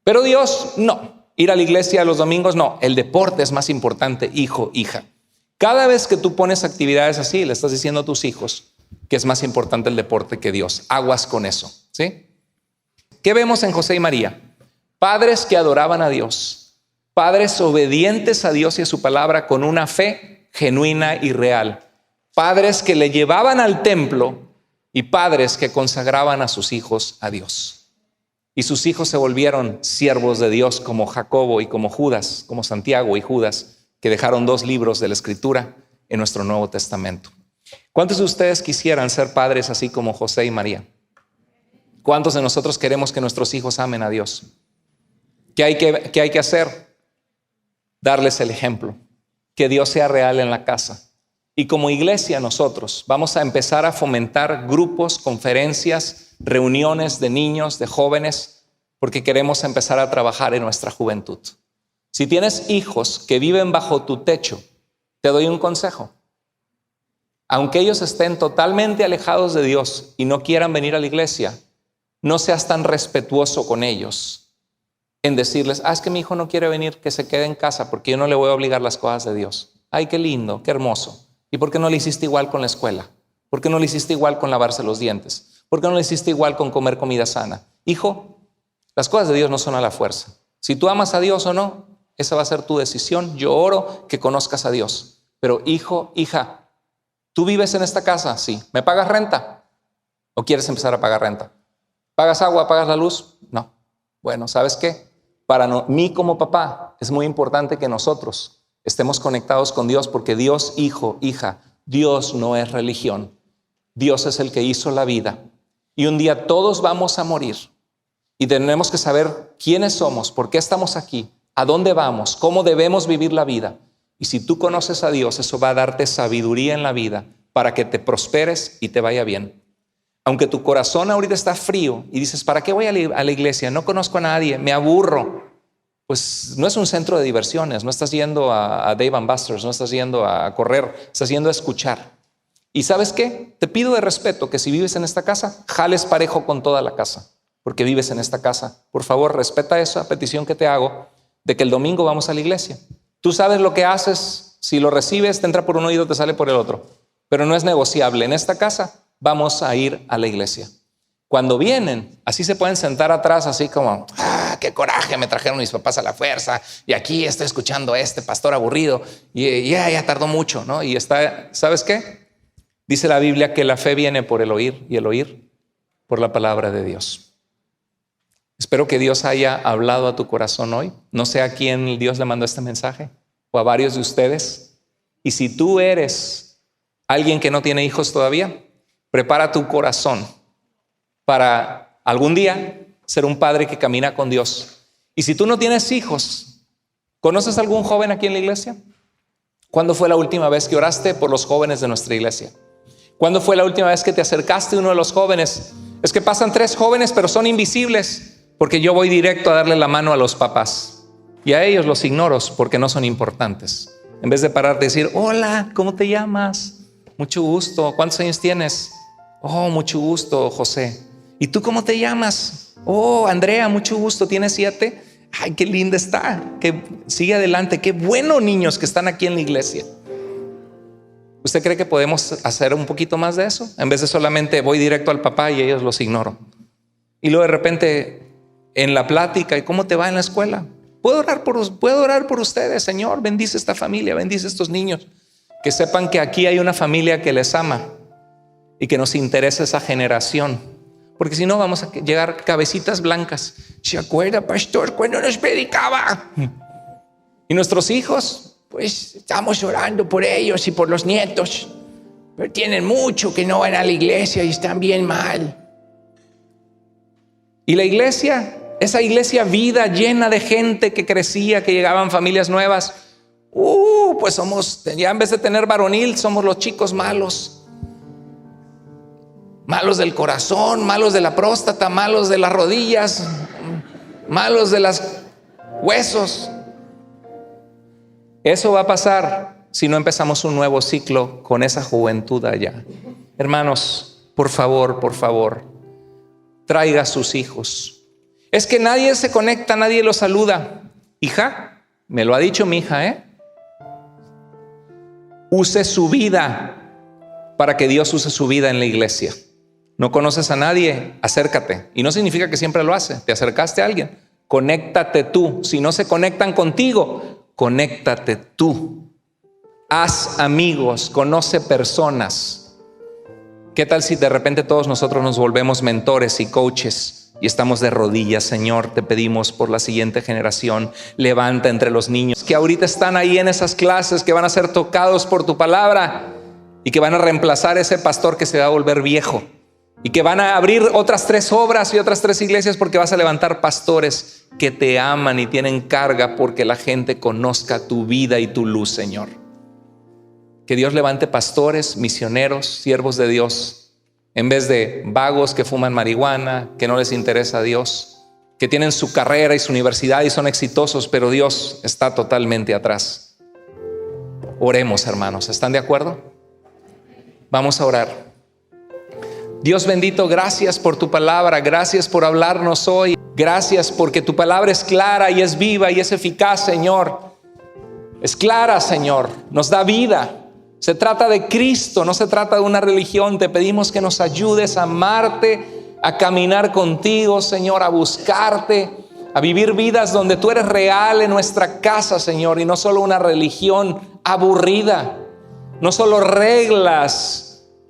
Pero Dios, no. Ir a la iglesia los domingos, no. El deporte es más importante, hijo, hija. Cada vez que tú pones actividades así, le estás diciendo a tus hijos que es más importante el deporte que Dios. Aguas con eso, ¿sí? ¿Qué vemos en José y María? Padres que adoraban a Dios, padres obedientes a Dios y a su palabra con una fe genuina y real, padres que le llevaban al templo y padres que consagraban a sus hijos a Dios. Y sus hijos se volvieron siervos de Dios como Jacobo y como Judas, como Santiago y Judas, que dejaron 2 libros de la Escritura en nuestro Nuevo Testamento. ¿Cuántos de ustedes quisieran ser padres así como José y María? ¿Cuántos de nosotros queremos que nuestros hijos amen a Dios? ¿Qué hay que hacer? Darles el ejemplo, que Dios sea real en la casa. Y como iglesia nosotros vamos a empezar a fomentar grupos, conferencias, reuniones de niños, de jóvenes, porque queremos empezar a trabajar en nuestra juventud. Si tienes hijos que viven bajo tu techo, te doy un consejo. Aunque ellos estén totalmente alejados de Dios y no quieran venir a la iglesia, no seas tan respetuoso con ellos en decirles, es que mi hijo no quiere venir, que se quede en casa porque yo no le voy a obligar las cosas de Dios. Ay, qué lindo, qué hermoso. ¿Y por qué no le hiciste igual con la escuela? ¿Por qué no le hiciste igual con lavarse los dientes? ¿Por qué no le hiciste igual con comer comida sana? Hijo, las cosas de Dios no son a la fuerza. Si tú amas a Dios o no, esa va a ser tu decisión. Yo oro que conozcas a Dios. Pero hijo, hija, ¿tú vives en esta casa? Sí. ¿Me pagas renta? ¿O quieres empezar a pagar renta? ¿Pagas agua? ¿Pagas la luz? No. Bueno, ¿sabes qué? Para mí como papá es muy importante que nosotros estemos conectados con Dios porque Dios, hijo, hija, Dios no es religión. Dios es el que hizo la vida. Y un día todos vamos a morir. Y tenemos que saber quiénes somos, por qué estamos aquí, a dónde vamos, cómo debemos vivir la vida. Y si tú conoces a Dios, eso va a darte sabiduría en la vida para que te prosperes y te vaya bien. Aunque tu corazón ahorita está frío y dices, ¿para qué voy a la iglesia? No conozco a nadie, me aburro. Pues no es un centro de diversiones, no estás yendo a Dave & Buster's, no estás yendo a correr, estás yendo a escuchar. ¿Y sabes qué? Te pido de respeto que si vives en esta casa, jales parejo con toda la casa, porque vives en esta casa. Por favor, respeta esa petición que te hago de que el domingo vamos a la iglesia. Tú sabes lo que haces, si lo recibes, te entra por un oído, te sale por el otro. Pero no es negociable. En esta casa vamos a ir a la iglesia. Cuando vienen, así se pueden sentar atrás, así como, qué coraje, me trajeron mis papás a la fuerza y aquí estoy escuchando a este pastor aburrido y ya tardó mucho, ¿no? Y está, ¿sabes qué? Dice la Biblia que la fe viene por el oír y el oír por la palabra de Dios. Espero que Dios haya hablado a tu corazón hoy. No sé a quién Dios le mandó este mensaje o a varios de ustedes. Y si tú eres alguien que no tiene hijos todavía, prepara tu corazón para algún día ser un padre que camina con Dios. Y si tú no tienes hijos, ¿conoces algún joven aquí en la iglesia? ¿Cuándo fue la última vez que oraste por los jóvenes de nuestra iglesia? ¿Cuándo fue la última vez que te acercaste a uno de los jóvenes? Es que pasan 3 jóvenes, pero son invisibles, porque yo voy directo a darle la mano a los papás. Y a ellos los ignoro porque no son importantes. En vez de parar de decir, hola, ¿cómo te llamas? Mucho gusto. ¿Cuántos años tienes? Oh, mucho gusto, José. ¿Y tú cómo te llamas? Oh, Andrea, mucho gusto. ¿Tienes 7? Ay, qué linda está. Que sigue adelante. Qué bueno, niños que están aquí en la iglesia. ¿Usted cree que podemos hacer un poquito más de eso? En vez de solamente voy directo al papá y ellos los ignoro. Y luego de repente en la plática, ¿y cómo te va en la escuela? Puedo orar por ustedes, Señor. Bendice esta familia, bendice estos niños. Que sepan que aquí hay una familia que les ama y que nos interesa esa generación. Porque si no vamos a llegar cabecitas blancas. ¿Se acuerda, pastor, cuando nos predicaba? Y nuestros hijos, pues estamos orando por ellos y por los nietos, pero tienen mucho que no van a la iglesia y están bien mal. Y la iglesia, esa iglesia vida, llena de gente que crecía, que llegaban familias nuevas, pues somos, ya en vez de tener varonil, somos los chicos malos. Malos del corazón, malos de la próstata, malos de las rodillas, malos de los huesos. Eso va a pasar si no empezamos un nuevo ciclo con esa juventud allá. Hermanos, por favor, traiga a sus hijos. Es que nadie se conecta, nadie los saluda. Hija, me lo ha dicho mi hija, use su vida para que Dios use su vida en la iglesia. No conoces a nadie, acércate. Y no significa que siempre lo hace. Te acercaste a alguien, conéctate tú. Si no se conectan contigo, conéctate tú. Haz amigos, conoce personas. ¿Qué tal si de repente todos nosotros nos volvemos mentores y coaches y estamos de rodillas? Señor, te pedimos por la siguiente generación, levanta entre los niños que ahorita están ahí en esas clases, que van a ser tocados por tu palabra y que van a reemplazar a ese pastor que se va a volver viejo. Y que van a abrir otras 3 obras y otras 3 iglesias, porque vas a levantar pastores que te aman y tienen carga porque la gente conozca tu vida y tu luz, Señor. Que Dios levante pastores, misioneros, siervos de Dios, en vez de vagos que fuman marihuana, que no les interesa a Dios, que tienen su carrera y su universidad y son exitosos, pero Dios está totalmente atrás. Oremos, hermanos. ¿Están de acuerdo? Vamos a orar. Dios bendito, gracias por tu palabra, gracias por hablarnos hoy, gracias porque tu palabra es clara y es viva y es eficaz, Señor. Es clara, Señor, nos da vida. Se trata de Cristo, no se trata de una religión. Te pedimos que nos ayudes a amarte, a caminar contigo, Señor, a buscarte, a vivir vidas donde tú eres real en nuestra casa, Señor, y no solo una religión aburrida, no solo reglas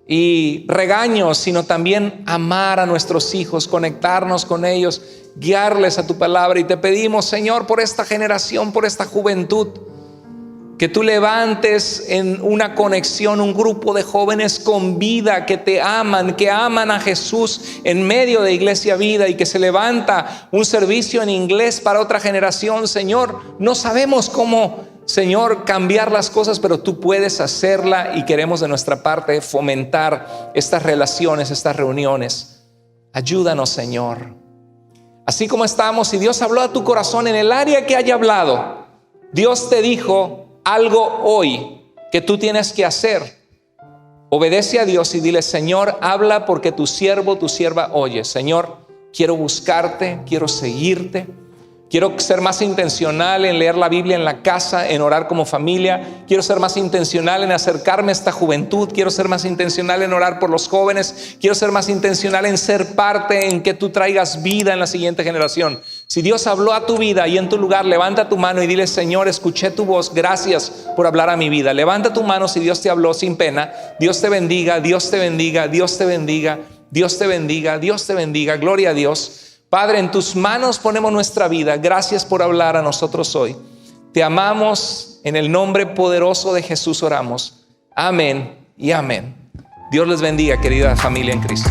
y regaños, sino también amar a nuestros hijos, conectarnos con ellos, guiarles a tu palabra. Y te pedimos, Señor, por esta generación, por esta juventud, que tú levantes en una conexión un grupo de jóvenes con vida, que te aman, que aman a Jesús en medio de Iglesia Vida, y que se levanta un servicio en inglés para otra generación. Señor, no sabemos cómo, Señor, cambiar las cosas, pero tú puedes hacerla, y queremos de nuestra parte fomentar estas relaciones, estas reuniones. Ayúdanos, Señor. Así como estamos, y Dios habló a tu corazón en el área que haya hablado, Dios te dijo algo hoy que tú tienes que hacer. Obedece a Dios y dile: Señor, habla, porque tu siervo, tu sierva oye. Señor, quiero buscarte, quiero seguirte. Quiero ser más intencional en leer la Biblia en la casa, en orar como familia. Quiero ser más intencional en acercarme a esta juventud. Quiero ser más intencional en orar por los jóvenes. Quiero ser más intencional en ser parte, en que tú traigas vida en la siguiente generación. Si Dios habló a tu vida y en tu lugar, levanta tu mano y dile: Señor, escuché tu voz, gracias por hablar a mi vida. Levanta tu mano si Dios te habló sin pena. Dios te bendiga, Dios te bendiga, Dios te bendiga, Dios te bendiga, Dios te bendiga. Gloria a Dios. Padre, en tus manos ponemos nuestra vida. Gracias por hablar a nosotros hoy. Te amamos, en el nombre poderoso de Jesús oramos. Amén y amén. Dios les bendiga, querida familia en Cristo.